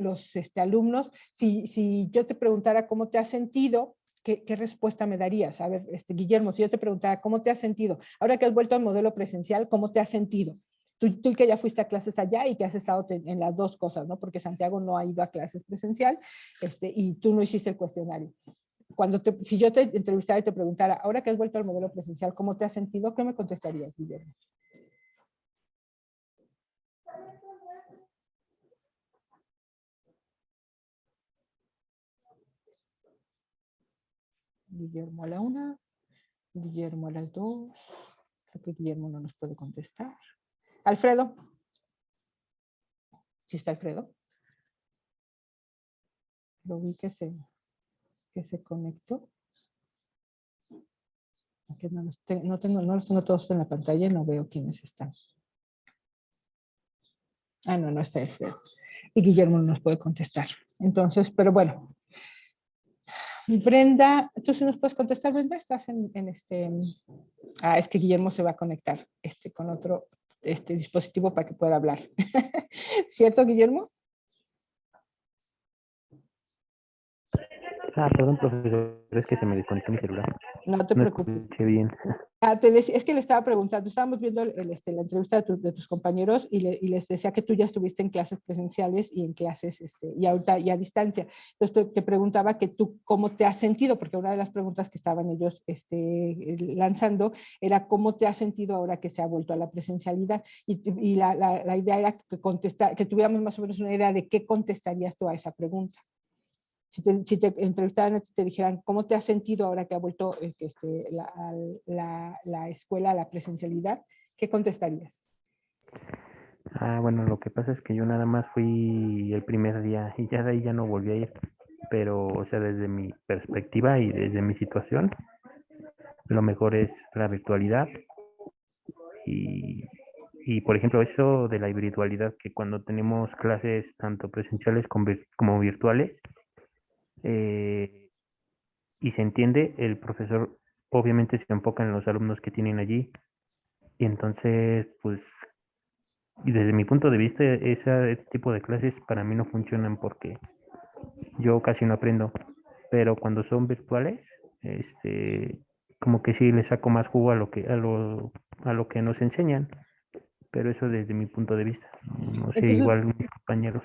alumnos, si yo te preguntara cómo te has sentido, ¿qué respuesta me darías? A ver, Guillermo, si yo te preguntara cómo te has sentido, ahora que has vuelto al modelo presencial, ¿cómo te has sentido? Tú que ya fuiste a clases allá y que has estado en las dos cosas, ¿no? Porque Santiago no ha ido a clases presencial y tú no hiciste el cuestionario. Si yo te entrevistara y te preguntara, ahora que has vuelto al modelo presencial, ¿cómo te has sentido? ¿Qué me contestarías, Guillermo? Guillermo a la 1, Guillermo a las 2. Creo que Guillermo no nos puede contestar. Alfredo. ¿Sí está Alfredo? Lo vi que se conectó. Aquí no los tengo todos en la pantalla, no veo quiénes están. Ah, no está Alfredo. Y Guillermo no nos puede contestar. Entonces, pero bueno. Brenda, ¿tú sí nos puedes contestar, Brenda? Estás es que Guillermo se va a conectar con otro dispositivo para que pueda hablar. ¿Cierto, Guillermo? Perdón, profesor, es que se me desconectó mi celular. No te preocupes. Escuché bien. Es que le estaba preguntando, estábamos viendo la entrevista de tus compañeros y les decía que tú ya estuviste en clases presenciales y en clases, y ahorita ya a distancia. Entonces te preguntaba que tú cómo te has sentido, porque una de las preguntas que estaban ellos lanzando era cómo te has sentido ahora que se ha vuelto a la presencialidad. Y la idea era que tuviéramos más o menos una idea de qué contestarías tú a esa pregunta. Si te entrevistaran y te dijeran, ¿cómo te has sentido ahora que ha vuelto la escuela a la presencialidad? ¿Qué contestarías? Bueno, lo que pasa es que yo nada más fui el primer día y ya de ahí ya no volví a ir. Pero, o sea, desde mi perspectiva y desde mi situación, lo mejor es la virtualidad. Y por ejemplo, eso de la virtualidad, que cuando tenemos clases tanto presenciales como virtuales, y se entiende, el profesor obviamente se enfoca en los alumnos que tienen allí. Y entonces, pues, y desde mi punto de vista, ese tipo de clases para mí no funcionan porque yo casi no aprendo. Pero cuando son virtuales, como que sí le saco más jugo a lo que nos enseñan. Pero eso desde mi punto de vista. No sé, Entonces, igual mis compañeros.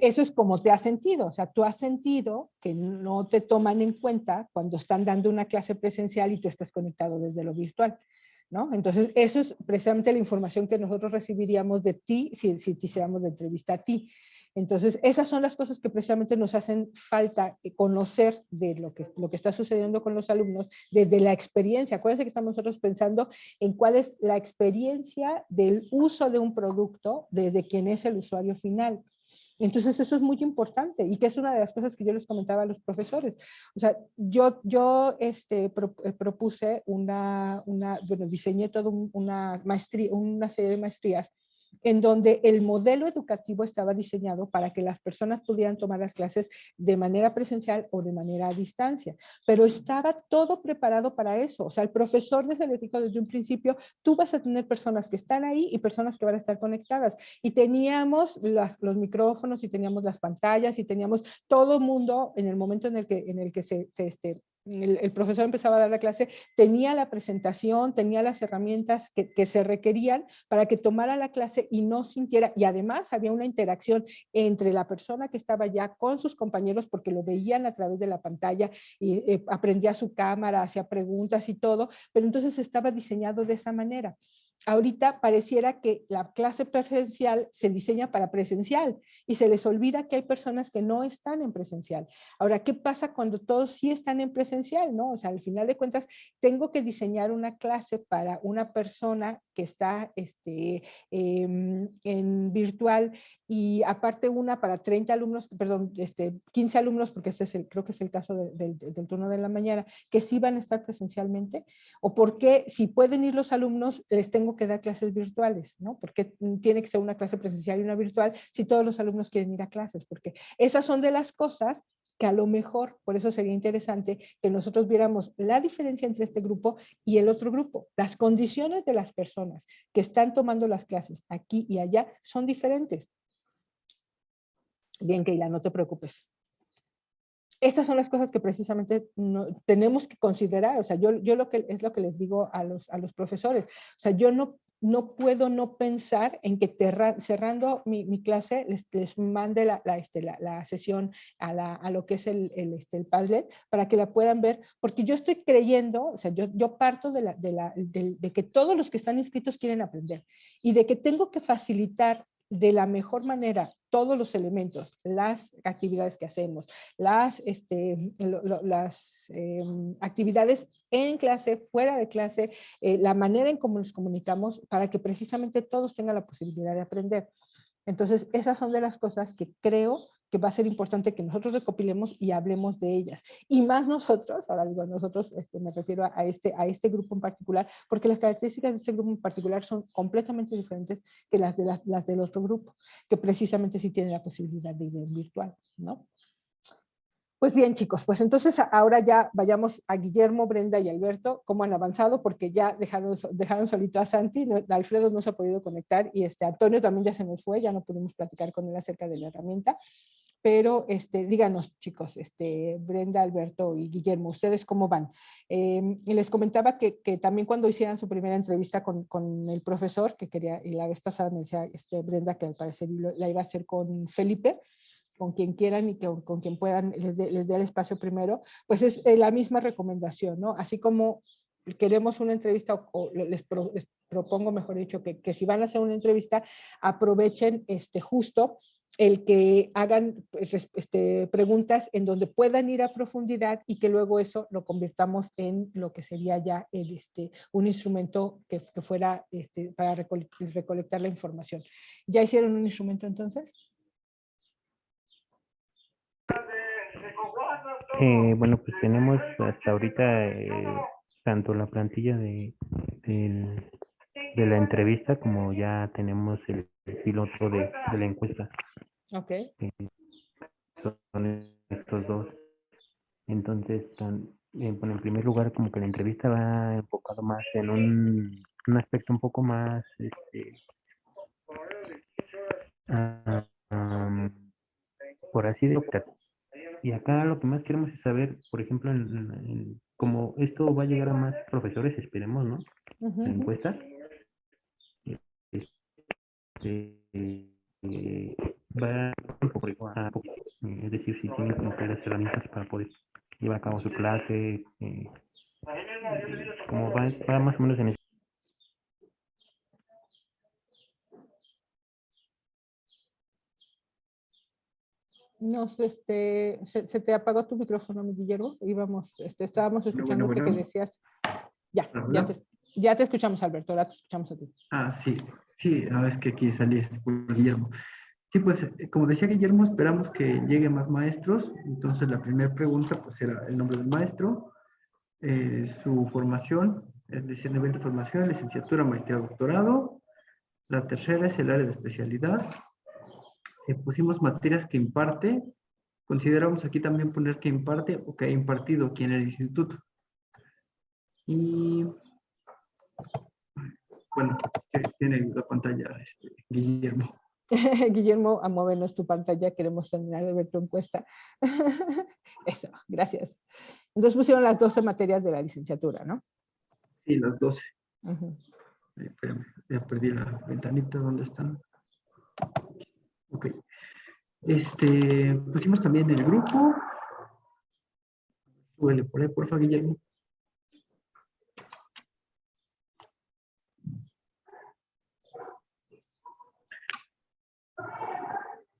eso es como te has sentido, o sea, tú has sentido que no te toman en cuenta cuando están dando una clase presencial y tú estás conectado desde lo virtual, ¿no? Entonces, eso es precisamente la información que nosotros recibiríamos de ti si te hiciéramos la entrevista a ti. Entonces, esas son las cosas que precisamente nos hacen falta conocer de lo que está sucediendo con los alumnos desde la experiencia. Acuérdense que estamos nosotros pensando en cuál es la experiencia del uso de un producto desde quien es el usuario final. Entonces eso es muy importante y que es una de las cosas que yo les comentaba a los profesores. O sea, yo propuse diseñé toda una maestría, una serie de maestrías en donde el modelo educativo estaba diseñado para que las personas pudieran tomar las clases de manera presencial o de manera a distancia, pero estaba todo preparado para eso. O sea, el profesor les dijo desde un principio, tú vas a tener personas que están ahí y personas que van a estar conectadas. Y teníamos los micrófonos y teníamos las pantallas y teníamos todo el mundo en el momento en el que el profesor empezaba a dar la clase, tenía la presentación, tenía las herramientas que se requerían para que tomara la clase y no sintiera, y además había una interacción entre la persona que estaba ya con sus compañeros porque lo veían a través de la pantalla y aprendía su cámara, hacía preguntas y todo, pero entonces estaba diseñado de esa manera. Ahorita pareciera que la clase presencial se diseña para presencial y se les olvida que hay personas que no están en presencial. Ahora, ¿qué pasa cuando todos sí están en presencial, no? O sea, al final de cuentas, tengo que diseñar una clase para una persona que está en virtual y aparte una para 30 alumnos, perdón, 15 alumnos, porque ese es creo que es el caso del turno de la mañana, que sí van a estar presencialmente, o por qué si pueden ir los alumnos, les tengo que dar clases virtuales, ¿no? Porque tiene que ser una clase presencial y una virtual si todos los alumnos quieren ir a clases, porque esas son de las cosas que a lo mejor, por eso sería interesante que nosotros viéramos la diferencia entre este grupo y el otro grupo. Las condiciones de las personas que están tomando las clases aquí y allá son diferentes. Bien, Keila, no te preocupes. Estas son las cosas que precisamente tenemos que considerar. O sea, yo es lo que les digo a los profesores. O sea, yo no puedo no pensar en que cerrando mi clase les mande la sesión a lo que es el Padlet para que la puedan ver, porque yo estoy creyendo, o sea, yo parto de que todos los que están inscritos quieren aprender y de que tengo que facilitar de la mejor manera todos los elementos, las actividades que hacemos, las actividades en clase, fuera de clase, la manera en cómo nos comunicamos para que precisamente todos tengan la posibilidad de aprender. Entonces, esas son de las cosas que creo que va a ser importante que nosotros recopilemos y hablemos de ellas. Y más nosotros, ahora digo nosotros, me refiero a este grupo en particular, porque las características de este grupo en particular son completamente diferentes que las del otro grupo, que precisamente sí tienen la posibilidad de ir en virtual, ¿no? Pues bien, chicos, pues entonces ahora ya vayamos a Guillermo, Brenda y Alberto, cómo han avanzado, porque ya dejaron solito a Santi, Alfredo no se ha podido conectar y Antonio también ya se nos fue, ya no pudimos platicar con él acerca de la herramienta, pero díganos, chicos, Brenda, Alberto y Guillermo, ¿ustedes cómo van? Y les comentaba que también cuando hicieran su primera entrevista con el profesor, que quería, y la vez pasada me decía Brenda que al parecer la iba a hacer con Felipe, con quien quieran y con quien puedan, les dé el espacio primero, pues es la misma recomendación, ¿no? Así como queremos una entrevista, o les propongo, mejor dicho, que si van a hacer una entrevista, aprovechen justo el que hagan preguntas en donde puedan ir a profundidad y que luego eso lo convirtamos en lo que sería ya un instrumento que fuera para recolectar la información. ¿Ya hicieron un instrumento entonces? Bueno, pues tenemos hasta ahorita tanto la plantilla de la entrevista como ya tenemos el piloto de la encuesta. Ok. Son estos dos. Entonces, bueno, en primer lugar, como que la entrevista va enfocado más en un aspecto un poco más, por así decirlo. Y acá lo que más queremos es saber, por ejemplo, como esto va a llegar a más profesores, esperemos, ¿no? La encuesta. Va un poco es decir, si tienen como que las herramientas para poder llevar a cabo su clase, como va más o menos en eso. No, se te apagó tu micrófono, mi Guillermo. Estábamos escuchándote que decías. Ya te escuchamos, Alberto, ahora te escuchamos a ti. Sí, es que aquí salí por Guillermo. Sí, pues como decía Guillermo, esperamos que lleguen más maestros. Entonces la primera pregunta pues era el nombre del maestro, su formación, es decir, nivel de formación, licenciatura, maestría, doctorado. La tercera es el área de especialidad. Pusimos materias que imparte. Consideramos aquí también poner que imparte o que ha impartido aquí en el instituto. Y bueno, tiene la pantalla Guillermo. Guillermo, a movernos tu pantalla, queremos terminar de ver tu encuesta. Eso, gracias. Entonces pusieron las 12 materias de la licenciatura, ¿no? Sí, las 12. Ujú. Espérame, ya perdí la ventanita, ¿dónde están? Ok. Pusimos también el grupo. Súbele por ahí, por favor, Guillermo.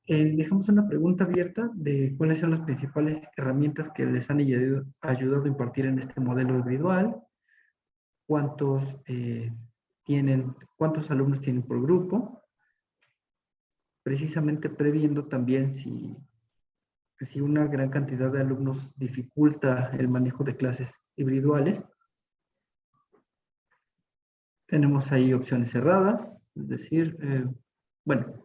Dejamos una pregunta abierta de cuáles son las principales herramientas que les han ayudado a impartir en este modelo individual, cuántos alumnos tienen por grupo, precisamente previendo también si una gran cantidad de alumnos dificulta el manejo de clases individuales. Tenemos ahí opciones cerradas, es decir, bueno,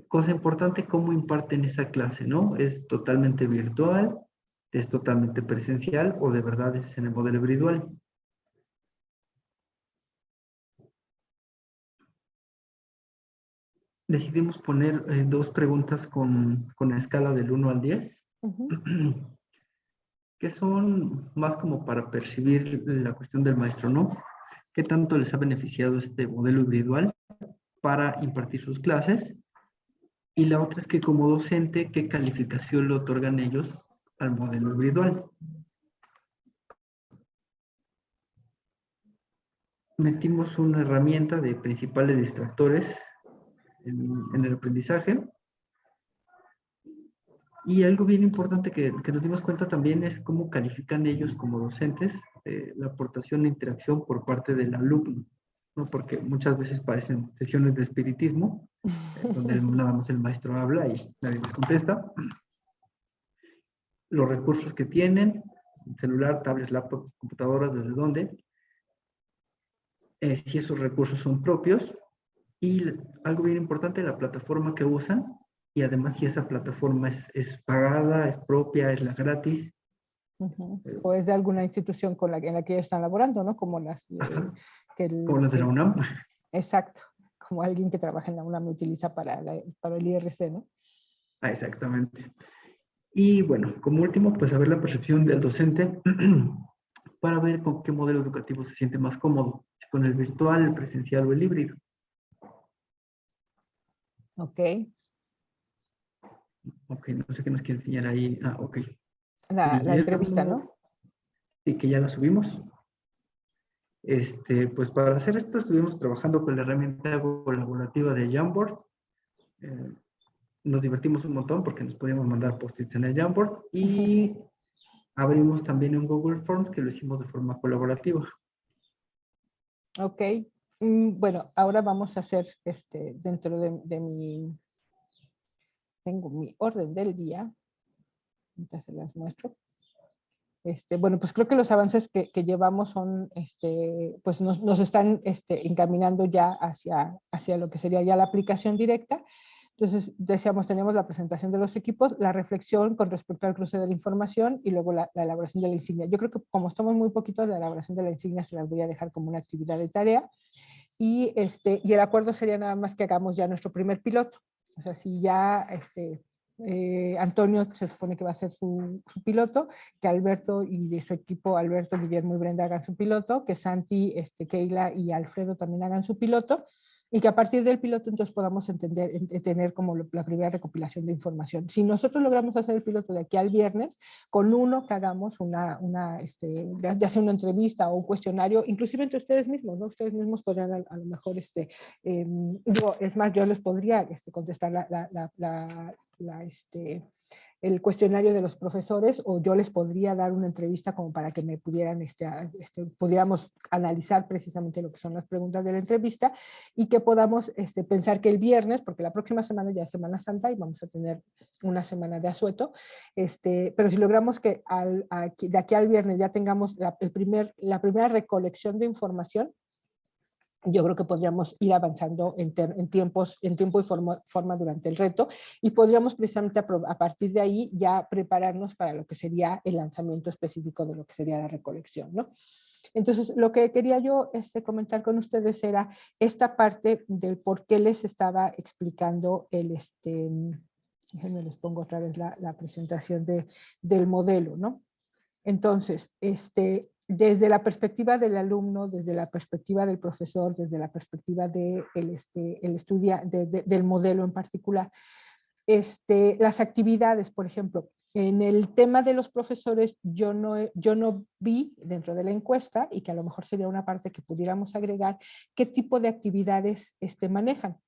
cosa importante, cómo imparten esa clase, ¿no? ¿Es totalmente virtual? ¿Es totalmente presencial? ¿O de verdad es en el modelo individual? Decidimos poner 2 preguntas con la escala del 1 al 10, Ujú. que son más como para percibir la cuestión del maestro, ¿no? ¿Qué tanto les ha beneficiado este modelo individual para impartir sus clases? Y la otra es que como docente, ¿qué calificación le otorgan ellos al modelo individual? Metimos una herramienta de principales distractores en el aprendizaje. Y algo bien importante que nos dimos cuenta también es cómo califican ellos como docentes la aportación e interacción por parte del alumno, ¿no? Porque muchas veces parecen sesiones de espiritismo, donde nada más el maestro habla y nadie les contesta. Los recursos que tienen, celular, tablets, laptop, computadoras, desde dónde, si esos recursos son propios, y algo bien importante, la plataforma que usan, y además si esa plataforma es pagada, es propia, es la gratis. Ujú. O es de alguna institución en la que ellos están laborando, ¿no? Como las Como las de la UNAM. exacto, como alguien que trabaja en la UNAM utiliza para el IRC, ¿no? Ah, exactamente. Y bueno, como último, pues saber la percepción del docente para ver con qué modelo educativo se siente más cómodo, si con el virtual, el presencial o el híbrido. Ok. Ok, no sé qué nos quiere enseñar ahí. Ah, ok. La entrevista, Guillermo, ¿no? sí, que ya la subimos. Pues para hacer esto estuvimos trabajando con la herramienta colaborativa de Jamboard. Nos divertimos un montón porque nos podíamos mandar post-its en el Jamboard y abrimos también un Google Forms que lo hicimos de forma colaborativa. Ok. Bueno, ahora vamos a hacer dentro de mi, tengo mi orden del día. Entonces se las muestro. Bueno, pues creo que los avances que llevamos son, pues nos están encaminando ya hacia lo que sería ya la aplicación directa. Entonces, decíamos, tenemos la presentación de los equipos, la reflexión con respecto al cruce de la información y luego la elaboración de la insignia. Yo creo que como estamos muy poquitos, la elaboración de la insignia se las voy a dejar como una actividad de tarea. Y el acuerdo sería nada más que hagamos ya nuestro primer piloto. O sea, si ya Antonio se supone que va a ser su piloto, que Alberto y de su equipo, Alberto, Guillermo y Brenda hagan su piloto, que Santi, Keila y Alfredo también hagan su piloto, y que a partir del piloto entonces podamos tener como la primera recopilación de información. Si nosotros logramos hacer el piloto de aquí al viernes, con uno que hagamos ya sea una entrevista o un cuestionario, inclusive entre ustedes mismos, ¿no? Ustedes mismos podrían a lo mejor, es más, yo les podría contestar el cuestionario de los profesores, o yo les podría dar una entrevista como para que me pudieran, pudiéramos analizar precisamente lo que son las preguntas de la entrevista, y que podamos pensar que el viernes, porque la próxima semana ya es Semana Santa y vamos a tener una semana de asueto, pero si logramos que de aquí al viernes ya tengamos la primera recolección de información, yo creo que podríamos ir avanzando en tiempo y forma durante el reto, y podríamos precisamente a partir de ahí ya prepararnos para lo que sería el lanzamiento específico de lo que sería la recolección, ¿no? Entonces, lo que quería yo comentar con ustedes era esta parte del por qué les estaba explicando Déjenme les pongo otra vez la presentación del modelo, ¿no? Entonces, desde la perspectiva del alumno, desde la perspectiva del profesor, desde la perspectiva del modelo en particular, las actividades, por ejemplo, en el tema de los profesores, yo no vi dentro de la encuesta, y que a lo mejor sería una parte que pudiéramos agregar, qué tipo de actividades manejan.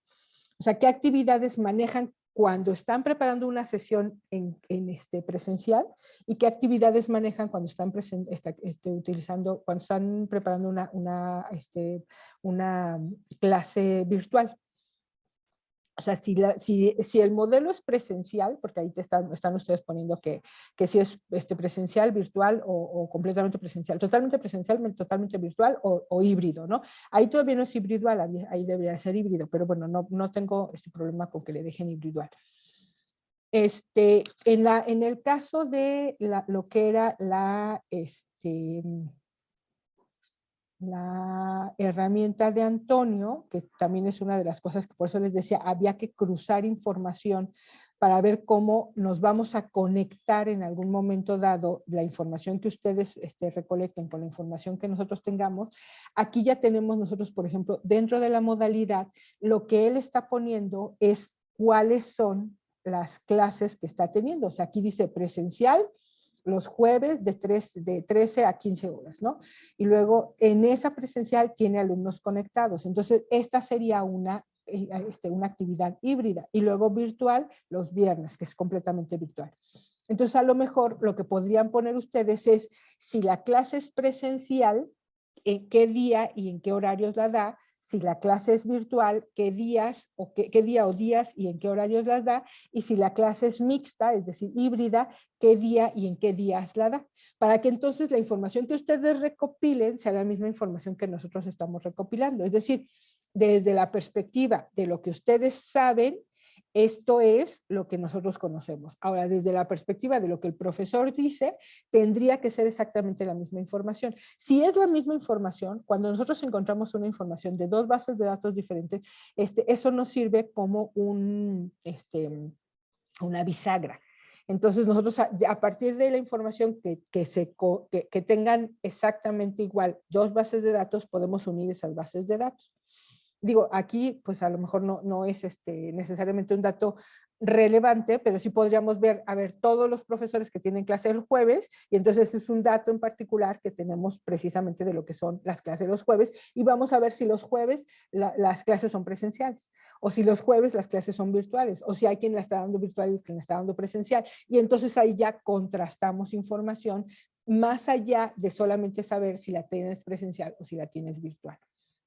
O sea, qué actividades manejan cuando están preparando una sesión en presencial, y qué actividades manejan cuando están cuando están preparando una clase virtual. O sea, si el modelo es presencial, porque ahí están ustedes poniendo que si es presencial, virtual o completamente presencial, totalmente virtual o híbrido, ¿no? Ahí todavía no es híbrido, ahí debería ser híbrido, pero bueno, no tengo problema con que le dejen híbrido. En el caso de lo que era la herramienta de Antonio, que también es una de las cosas que por eso les decía, había que cruzar información para ver cómo nos vamos a conectar en algún momento dado la información que ustedes recolecten con la información que nosotros tengamos. Aquí ya tenemos nosotros, por ejemplo, dentro de la modalidad, lo que él está poniendo es cuáles son las clases que está teniendo. O sea, aquí dice presencial, los jueves de 13 a 15 horas, ¿no? Y luego en esa presencial tiene alumnos conectados. Entonces, esta sería una actividad híbrida. Y luego virtual los viernes, que es completamente virtual. Entonces, a lo mejor lo que podrían poner ustedes es, si la clase es presencial, en qué día y en qué horarios la da. Si la clase es virtual, qué días o qué día o días y en qué horarios las da. Y si la clase es mixta, es decir, híbrida, qué día y en qué días la da. Para que entonces la información que ustedes recopilen sea la misma información que nosotros estamos recopilando. Es decir, desde la perspectiva de lo que ustedes saben, esto es lo que nosotros conocemos. Ahora, desde la perspectiva de lo que el profesor dice, tendría que ser exactamente la misma información. Si es la misma información, cuando nosotros encontramos una información de dos bases de datos diferentes, eso nos sirve como una bisagra. Entonces, nosotros a partir de la información que tengan exactamente igual dos bases de datos, podemos unir esas bases de datos. Digo, aquí pues a lo mejor no es necesariamente un dato relevante, pero sí podríamos ver, todos los profesores que tienen clase el jueves, y entonces es un dato en particular que tenemos precisamente de lo que son las clases los jueves, y vamos a ver si los jueves las clases son presenciales, o si los jueves las clases son virtuales, o si hay quien la está dando virtual y quien la está dando presencial, y entonces ahí ya contrastamos información más allá de solamente saber si la tienes presencial o si la tienes virtual,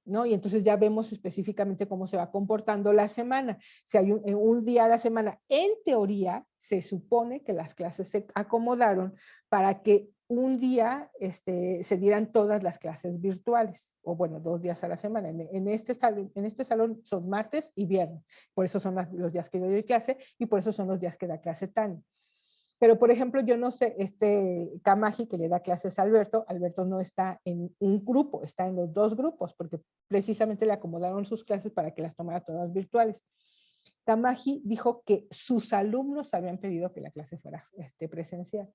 ¿no? Y entonces ya vemos específicamente cómo se va comportando la semana. Si hay un día a la semana, en teoría, se supone que las clases se acomodaron para que un día se dieran todas las clases virtuales, o bueno, 2 días a la semana. En este salón son martes y viernes, por eso son los días que yo doy clase y por eso son los días que da clase Tania. Pero, por ejemplo, yo no sé, Camaji, que le da clases a Alberto no está en un grupo, está en los 2 grupos, porque precisamente le acomodaron sus clases para que las tomara todas virtuales. Camaji dijo que sus alumnos habían pedido que la clase fuera presencial.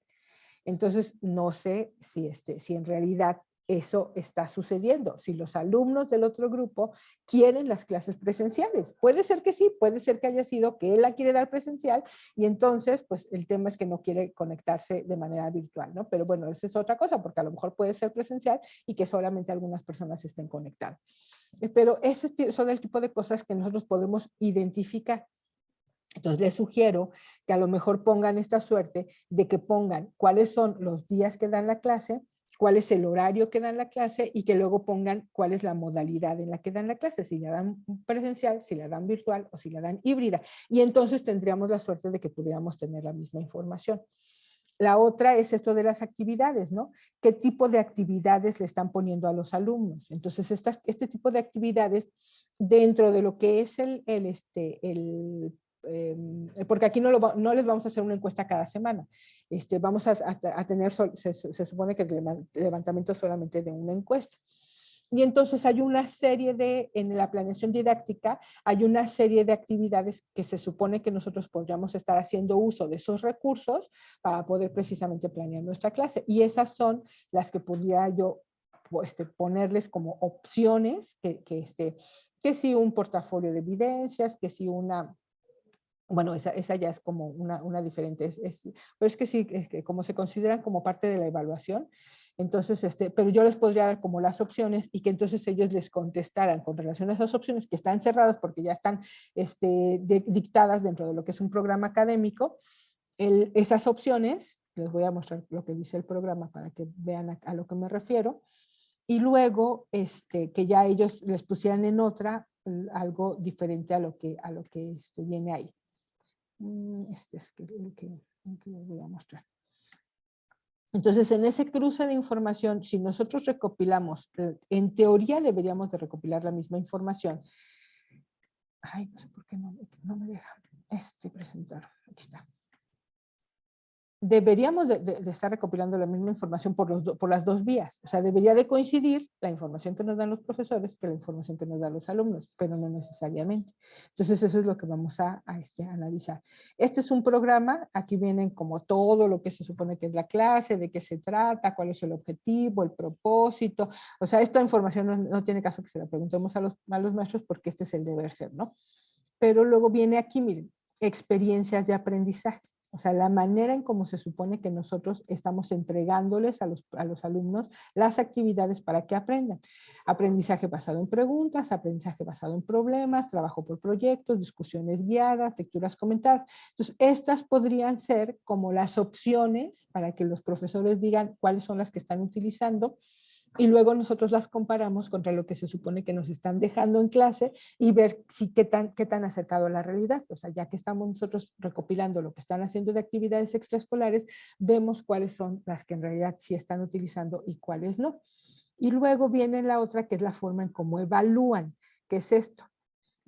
Entonces, no sé si en realidad eso está sucediendo. Si los alumnos del otro grupo quieren las clases presenciales. Puede ser que sí, puede ser que haya sido que él la quiere dar presencial y entonces, pues el tema es que no quiere conectarse de manera virtual, ¿no? Pero bueno, esa es otra cosa, porque a lo mejor puede ser presencial y que solamente algunas personas estén conectadas. Pero esos son el tipo de cosas que nosotros podemos identificar. Entonces les sugiero que a lo mejor pongan esta suerte de que pongan cuáles son los días que dan la clase, cuál es el horario que dan la clase y que luego pongan cuál es la modalidad en la que dan la clase, si la dan presencial, si la dan virtual o si la dan híbrida. Y entonces tendríamos la suerte de que pudiéramos tener la misma información. La otra es esto de las actividades, ¿no? ¿Qué tipo de actividades le están poniendo a los alumnos? Entonces, este tipo de actividades dentro de lo que es porque aquí no les vamos a hacer una encuesta cada semana. Vamos a tener, se supone que el levantamiento es solamente de una encuesta. Y entonces hay una serie en la planeación didáctica, hay una serie de actividades que se supone que nosotros podríamos estar haciendo uso de esos recursos para poder precisamente planear nuestra clase. Y esas son las que podría yo ponerles como opciones, que si un portafolio de evidencias, que si una... Bueno, esa ya es como una diferente, pero es que sí, es que como se consideran como parte de la evaluación, entonces, pero yo les podría dar como las opciones y que entonces ellos les contestaran con relación a esas opciones que están cerradas porque ya están dictadas dentro de lo que es un programa académico. Esas opciones, les voy a mostrar lo que dice el programa para que vean a lo que me refiero, y luego que ya ellos les pusieran en otra algo diferente a lo que viene ahí. Este es el que les voy a mostrar. Entonces, en ese cruce de información, si nosotros recopilamos, en teoría deberíamos de recopilar la misma información. Ay, no sé por qué no me deja presentar. Aquí está. Deberíamos de estar recopilando la misma información por las dos vías. O sea, debería de coincidir la información que nos dan los profesores que la información que nos dan los alumnos, pero no necesariamente. Entonces, eso es lo que vamos a analizar. Este es un programa, aquí vienen como todo lo que se supone que es la clase, de qué se trata, cuál es el objetivo, el propósito. O sea, esta información no tiene caso que se la preguntemos a los maestros porque este es el deber ser, ¿no? Pero luego viene aquí, miren, experiencias de aprendizaje. O sea, la manera en cómo se supone que nosotros estamos entregándoles a los alumnos las actividades para que aprendan. Aprendizaje basado en preguntas, aprendizaje basado en problemas, trabajo por proyectos, discusiones guiadas, lecturas comentadas. Entonces, estas podrían ser como las opciones para que los profesores digan cuáles son las que están utilizando y luego nosotros las comparamos contra lo que se supone que nos están dejando en clase y ver si qué tan acercado a la realidad. O sea, ya que estamos nosotros recopilando lo que están haciendo de actividades extraescolares, vemos cuáles son las que en realidad sí están utilizando y cuáles no. Y luego viene la otra, que es la forma en cómo evalúan. ¿Qué es esto?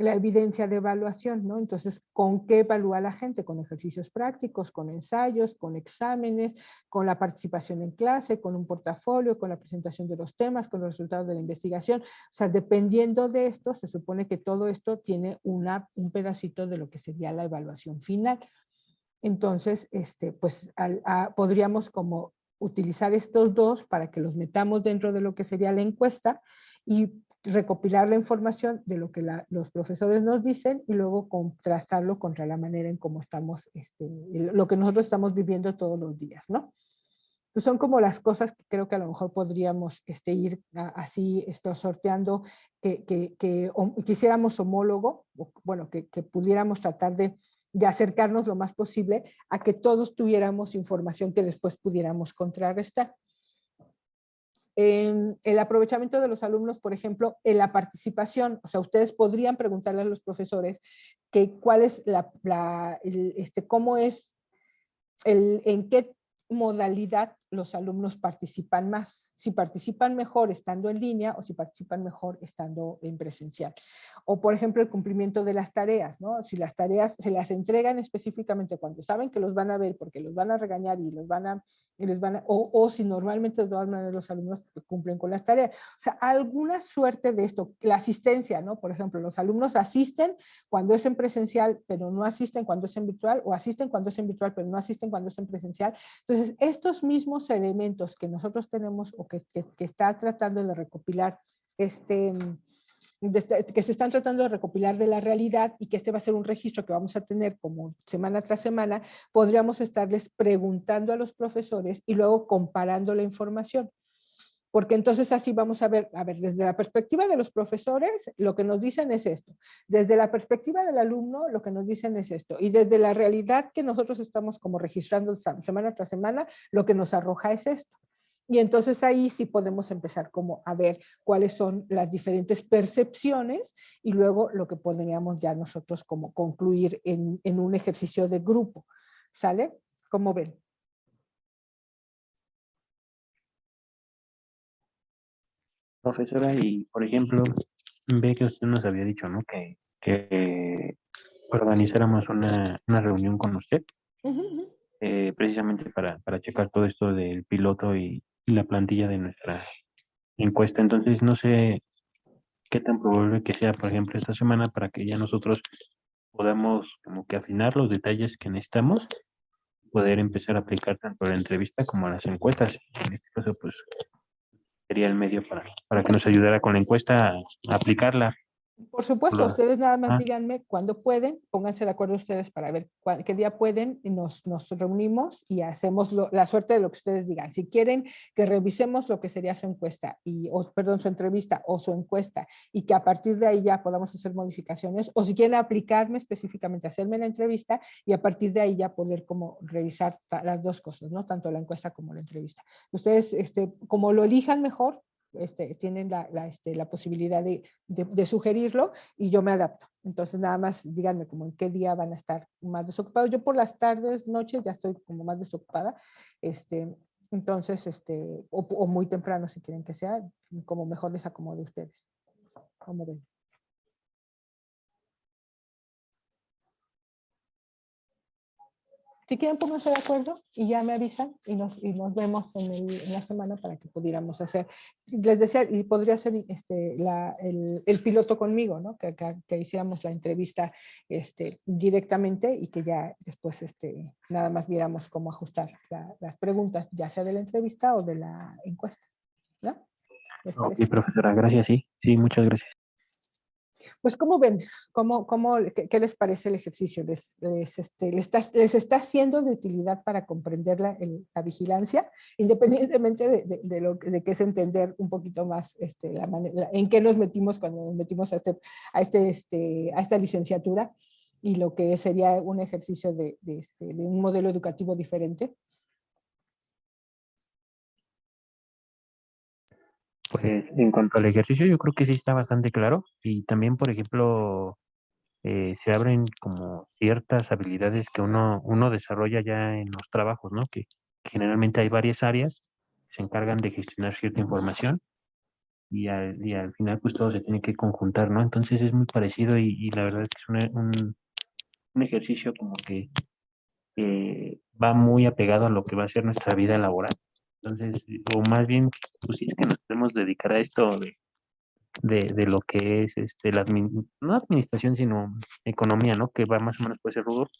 La evidencia de evaluación, ¿no? Entonces, ¿con qué evalúa la gente? Con ejercicios prácticos, con ensayos, con exámenes, con la participación en clase, con un portafolio, con la presentación de los temas, con los resultados de la investigación. O sea, dependiendo de esto, se supone que todo esto tiene un pedacito de lo que sería la evaluación final. Entonces, pues podríamos como utilizar estos dos para que los metamos dentro de lo que sería la encuesta y recopilar la información de lo que los profesores nos dicen y luego contrastarlo contra la manera en cómo estamos, lo que nosotros estamos viviendo todos los días, ¿no? Pues son como las cosas que creo que a lo mejor podríamos ir así sorteando, que quisiéramos homólogo, bueno, que pudiéramos tratar de acercarnos lo más posible a que todos tuviéramos información que después pudiéramos contrarrestar. El aprovechamiento de los alumnos, por ejemplo, en la participación, o sea, ustedes podrían preguntarle a los profesores cuál es cómo es, en qué modalidad los alumnos participan más, si participan mejor estando en línea o si participan mejor estando en presencial. O por ejemplo el cumplimiento de las tareas, ¿no? Si las tareas se las entregan específicamente cuando saben que los van a ver porque los van a regañar y o si normalmente de todas maneras los alumnos cumplen con las tareas. O sea, alguna suerte de esto, la asistencia, ¿no? Por ejemplo, los alumnos asisten cuando es en presencial, pero no asisten cuando es en virtual, o asisten cuando es en virtual, pero no asisten cuando es en presencial. Entonces, estos mismos elementos que nosotros tenemos o que está tratando de recopilar que se están tratando de recopilar de la realidad y que va a ser un registro que vamos a tener como semana tras semana, podríamos estarles preguntando a los profesores y luego comparando la información. Porque entonces así vamos a ver, desde la perspectiva de los profesores, lo que nos dicen es esto. Desde la perspectiva del alumno, lo que nos dicen es esto. Y desde la realidad que nosotros estamos como registrando semana tras semana, lo que nos arroja es esto. Y entonces ahí sí podemos empezar como a ver cuáles son las diferentes percepciones y luego lo que podríamos ya nosotros como concluir en un ejercicio de grupo. ¿Sale? ¿Cómo ven? Profesora, y por ejemplo, ve que usted nos había dicho, ¿no? Que organizáramos una reunión con usted, precisamente para checar todo esto del piloto y la plantilla de encuesta. Entonces, no sé qué tan probable que sea, por ejemplo, esta semana para que ya nosotros podamos como que afinar los detalles que necesitamos, poder empezar a aplicar tanto la entrevista como las encuestas. En este caso, pues sería el medio para que nos ayudara con la encuesta a aplicarla. Por supuesto, Lo- ustedes nada más ah, díganme cuándo pueden, pónganse de acuerdo ustedes para ver qué día pueden y nos reunimos y hacemos la suerte de lo que ustedes digan. Si quieren que revisemos lo que sería su encuesta, perdón, su entrevista o su encuesta y que a partir de ahí ya podamos hacer modificaciones, o si quieren aplicarme específicamente, hacerme la entrevista y a partir de ahí ya poder como revisar las dos cosas, ¿no? Tanto la encuesta como la entrevista. Ustedes, como lo elijan mejor, tienen la posibilidad de sugerirlo y yo me adapto. Entonces, nada más díganme como en qué día van a estar más desocupados. Yo por las tardes, noches, ya estoy como más desocupada. Entonces, o muy temprano si quieren que sea, como mejor les acomode a ustedes. ¿Cómo ven? Si quieren, pónganse de acuerdo y ya me avisan y nos vemos en la semana para que pudiéramos hacer. Les decía, y podría ser el piloto conmigo, ¿no? Que hiciéramos la entrevista directamente y que ya después nada más viéramos cómo ajustar las preguntas, ya sea de la entrevista o de la encuesta. ¿No? ¿Les ok, parece? profesora, gracias, sí, sí, muchas gracias. Pues, ¿cómo ven? ¿Qué les parece el ejercicio? ¿Les está siendo de utilidad para comprender la vigilancia? Independientemente de que es entender un poquito más en qué nos metimos cuando nos metimos a esta licenciatura y lo que sería un ejercicio de un modelo educativo diferente. Pues en cuanto al ejercicio, yo creo que sí está bastante claro y también, por ejemplo, se abren como ciertas habilidades que uno desarrolla ya en los trabajos, ¿no? Que generalmente hay varias áreas que se encargan de gestionar cierta información y al final pues todo se tiene que conjuntar, ¿no? Entonces es muy parecido y la verdad es que es un ejercicio como que va muy apegado a lo que va a ser nuestra vida laboral. Entonces, o más bien, pues sí es que nos podemos dedicar a esto de lo que es no administración, sino economía, ¿no? Que va más o menos por ese rubro,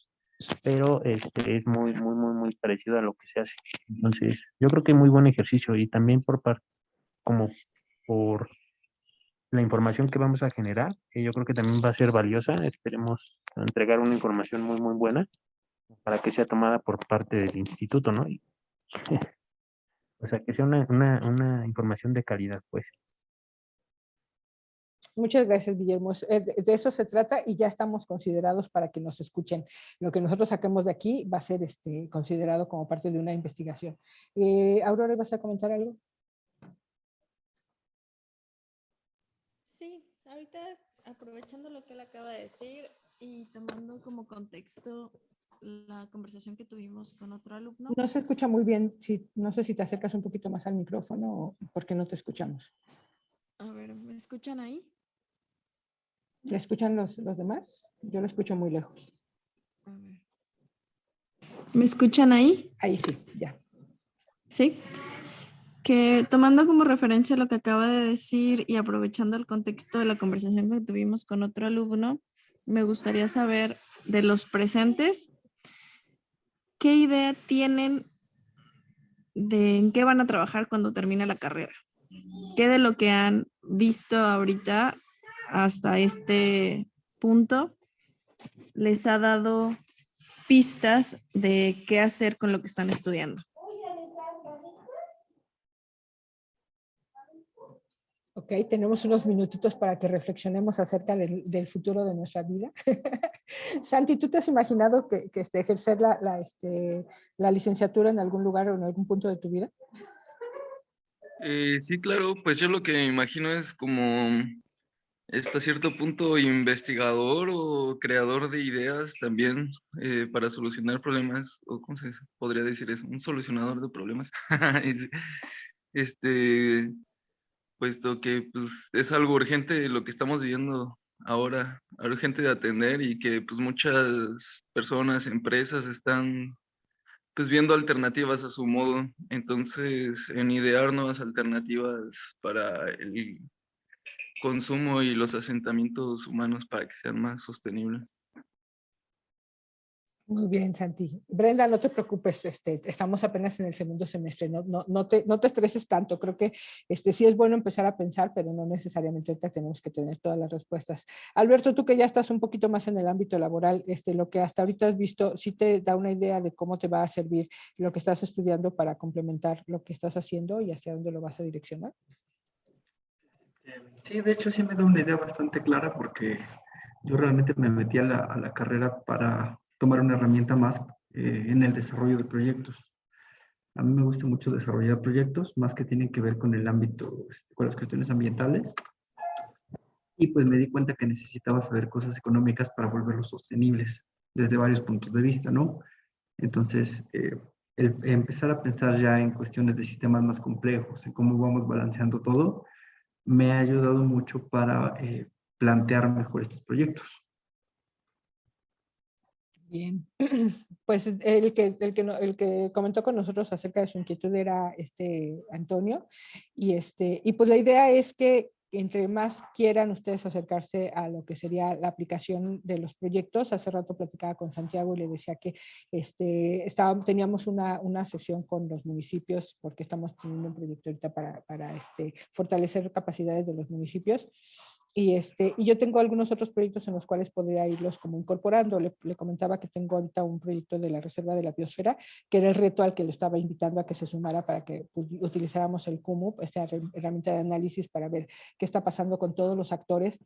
pero es muy, muy, muy, muy parecido a lo que se hace. Entonces, yo creo que muy buen ejercicio y también como por la información que vamos a generar, que yo creo que también va a ser valiosa. Esperemos entregar una información muy, muy buena para que sea tomada por parte del instituto, ¿no? O sea, que sea una información de calidad, pues. Muchas gracias, Guillermo. De eso se trata y ya estamos considerados para que nos escuchen. Lo que nosotros saquemos de aquí va a ser considerado como parte de una investigación. Aurora, ¿vas a comentar algo? Sí, ahorita aprovechando lo que él acaba de decir y tomando como contexto la conversación que tuvimos con otro alumno. No se escucha muy bien. Sí, no sé si te acercas un poquito más al micrófono porque no te escuchamos. A ver, ¿me escuchan ahí? ¿Le escuchan los demás? Yo lo escucho muy lejos. A ver. ¿Me escuchan ahí? Ahí sí, ya. Sí. Que tomando como referencia lo que acaba de decir y aprovechando el contexto de la conversación que tuvimos con otro alumno, me gustaría saber de los presentes, ¿qué idea tienen de en qué van a trabajar cuando termine la carrera? ¿Qué de lo que han visto ahorita hasta este punto les ha dado pistas de qué hacer con lo que están estudiando? Ok, tenemos unos minutitos para que reflexionemos acerca del futuro de nuestra vida. Santi, ¿tú te has imaginado que ejercer la licenciatura en algún lugar o en algún punto de tu vida? Sí, claro, pues yo lo que me imagino es como hasta cierto punto investigador o creador de ideas también para solucionar problemas, o cómo se podría decir eso, un solucionador de problemas. Este, puesto que pues, es algo urgente lo que estamos viviendo ahora, urgente de atender y que pues muchas personas, empresas están pues viendo alternativas a su modo. Entonces, en idear nuevas alternativas para el consumo y los asentamientos humanos para que sean más sostenibles. Muy bien, Santi. Brenda, no te preocupes, estamos apenas en el segundo semestre, no te estreses tanto. Creo que sí es bueno empezar a pensar, pero no necesariamente tenemos que tener todas las respuestas. Alberto, tú que ya estás un poquito más en el ámbito laboral, lo que hasta ahorita has visto, ¿sí te da una idea de cómo te va a servir lo que estás estudiando para complementar lo que estás haciendo y hacia dónde lo vas a direccionar? Sí, de hecho sí me da una idea bastante clara porque yo realmente me metí a la carrera para tomar una herramienta más en el desarrollo de proyectos. A mí me gusta mucho desarrollar proyectos, más que tienen que ver con el ámbito, con las cuestiones ambientales. Y pues me di cuenta que necesitaba saber cosas económicas para volverlos sostenibles desde varios puntos de vista, ¿no? Entonces, el empezar a pensar ya en cuestiones de sistemas más complejos, en cómo vamos balanceando todo, me ha ayudado mucho para plantear mejor estos proyectos. Bien, pues el que comentó con nosotros acerca de su inquietud era Antonio, y pues la idea es que entre más quieran ustedes acercarse a lo que sería la aplicación de los proyectos. Hace rato platicaba con Santiago y le decía que teníamos una sesión con los municipios porque estamos teniendo un proyecto ahorita para fortalecer capacidades de los municipios. Y yo tengo algunos otros proyectos en los cuales podría irlos como incorporando. Le comentaba que tengo ahorita un proyecto de la Reserva de la Biosfera, que era el reto al que lo estaba invitando a que se sumara para que utilizáramos el CUMUP, esta herramienta de análisis para ver qué está pasando con todos los actores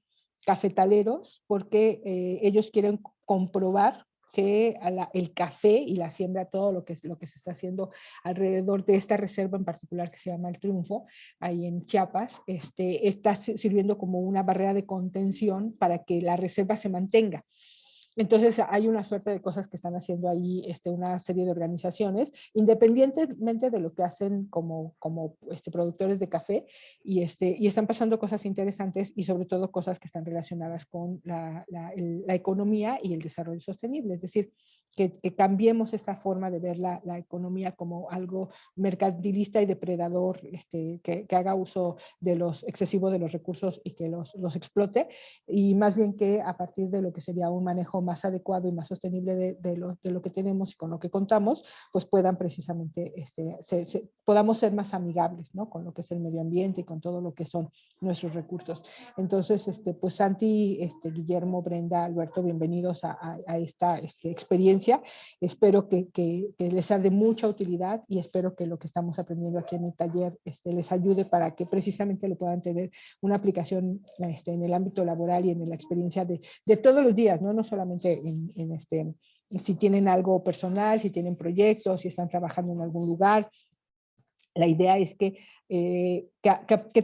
cafetaleros, porque ellos quieren comprobar que el café y la siembra, todo lo que se está haciendo alrededor de esta reserva en particular que se llama El Triunfo, ahí en Chiapas, está sirviendo como una barrera de contención para que la reserva se mantenga. Entonces hay una suerte de cosas que están haciendo ahí una serie de organizaciones, independientemente de lo que hacen como productores de café, y están pasando cosas interesantes y sobre todo cosas que están relacionadas con la economía y el desarrollo sostenible. Es decir, que cambiemos esta forma de ver la economía como algo mercantilista y depredador, que haga uso excesivo de los recursos y que los explote, y más bien que a partir de lo que sería un manejo más adecuado y más sostenible de lo que tenemos y con lo que contamos, pues puedan precisamente, podamos ser más amigables, ¿no? Con lo que es el medio ambiente y con todo lo que son nuestros recursos. Entonces, pues Santi, Guillermo, Brenda, Alberto, bienvenidos a esta experiencia. Espero que les sea de mucha utilidad y espero que lo que estamos aprendiendo aquí en el taller les ayude para que precisamente lo puedan tener una aplicación en el ámbito laboral y en la experiencia de todos los días, ¿no? No solamente si tienen algo personal, si tienen proyectos, si están trabajando en algún lugar. La idea es que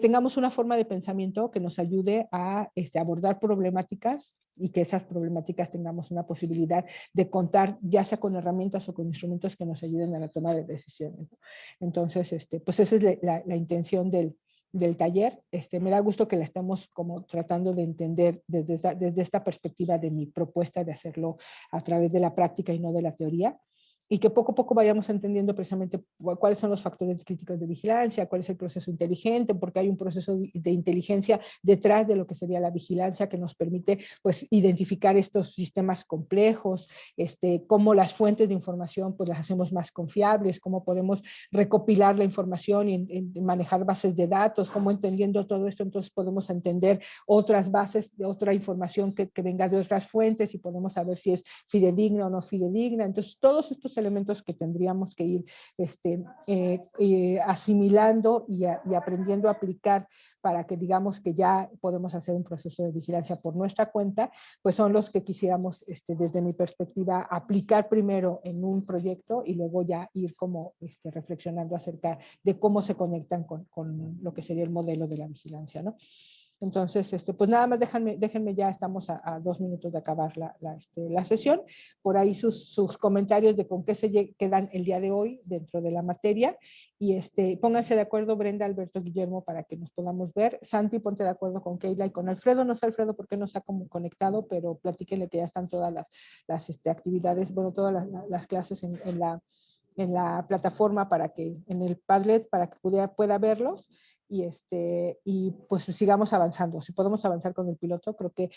tengamos una forma de pensamiento que nos ayude a abordar problemáticas y que esas problemáticas tengamos una posibilidad de contar, ya sea con herramientas o con instrumentos que nos ayuden a la toma de decisiones, ¿no? Entonces, pues esa es la intención del taller. Me da gusto que la estemos como tratando de entender desde esta perspectiva de mi propuesta de hacerlo a través de la práctica y no de la teoría, y que poco a poco vayamos entendiendo precisamente cuáles son los factores críticos de vigilancia, cuál es el proceso inteligente, porque hay un proceso de inteligencia detrás de lo que sería la vigilancia que nos permite pues identificar estos sistemas complejos, cómo las fuentes de información pues las hacemos más confiables, cómo podemos recopilar la información y manejar bases de datos, cómo entendiendo todo esto entonces podemos entender otras bases, de otra información que venga de otras fuentes y podemos saber si es fidedigna o no fidedigna. Entonces todos estos elementos que tendríamos que ir asimilando y aprendiendo a aplicar para que digamos que ya podemos hacer un proceso de vigilancia por nuestra cuenta, pues son los que quisiéramos desde mi perspectiva aplicar primero en un proyecto y luego ya ir como reflexionando acerca de cómo se conectan con lo que sería el modelo de la vigilancia, ¿no? Entonces, pues nada más déjenme ya, estamos a 2 minutos de acabar la sesión. Por ahí sus comentarios de con qué se quedan el día de hoy dentro de la materia. Y pónganse de acuerdo, Brenda, Alberto, Guillermo, para que nos podamos ver. Santi, ponte de acuerdo con Keila y con Alfredo. No sé, Alfredo, por qué no se ha conectado, pero platíquenle que ya están todas las actividades, bueno, todas las clases en en la plataforma para que, en el Padlet, para que pueda verlos y pues sigamos avanzando. Si podemos avanzar con el piloto, creo que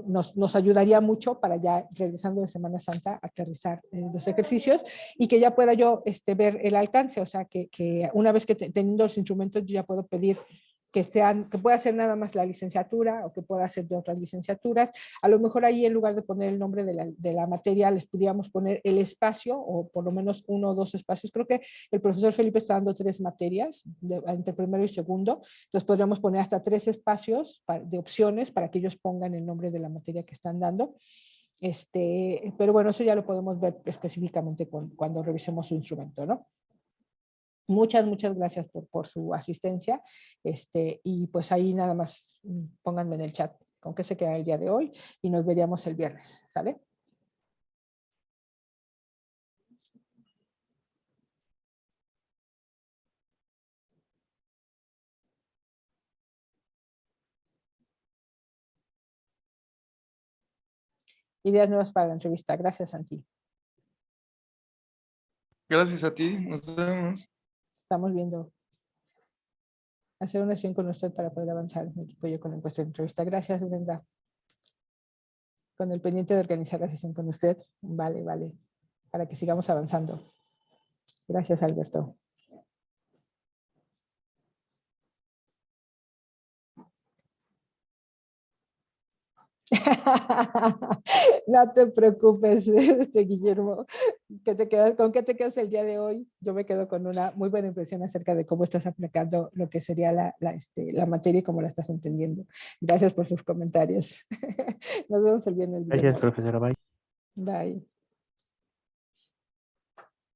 nos ayudaría mucho para ya regresando de Semana Santa aterrizar los ejercicios y que ya pueda yo ver el alcance, o sea, que una vez que teniendo los instrumentos yo ya puedo pedir que pueda ser nada más la licenciatura o que pueda ser de otras licenciaturas. A lo mejor ahí en lugar de poner el nombre de la materia les pudiéramos poner el espacio o por lo menos 1 o 2 espacios. Creo que el profesor Felipe está dando 3 materias entre primero y segundo, entonces podríamos poner hasta 3 espacios de opciones para que ellos pongan el nombre de la materia que están dando. Pero bueno, eso ya lo podemos ver específicamente cuando revisemos su instrumento, ¿no? Muchas gracias por su asistencia. Y pues ahí nada más pónganme en el chat con qué se queda el día de hoy y nos veríamos el viernes, ¿sale? Ideas nuevas para la entrevista. Gracias, Santi. Gracias a ti, nos vemos. Estamos viendo. Hacer una sesión con usted para poder avanzar mi equipo yo con la encuesta de entrevista. Gracias, Brenda. Con el pendiente de organizar la sesión con usted. Vale. Para que sigamos avanzando. Gracias, Alberto. No te preocupes, Guillermo. ¿Con qué te quedas el día de hoy? Yo me quedo con una muy buena impresión acerca de cómo estás aplicando lo que sería la materia y cómo la estás entendiendo. Gracias por sus comentarios. Nos vemos el viernes. Gracias, profesora. Bye. Bye.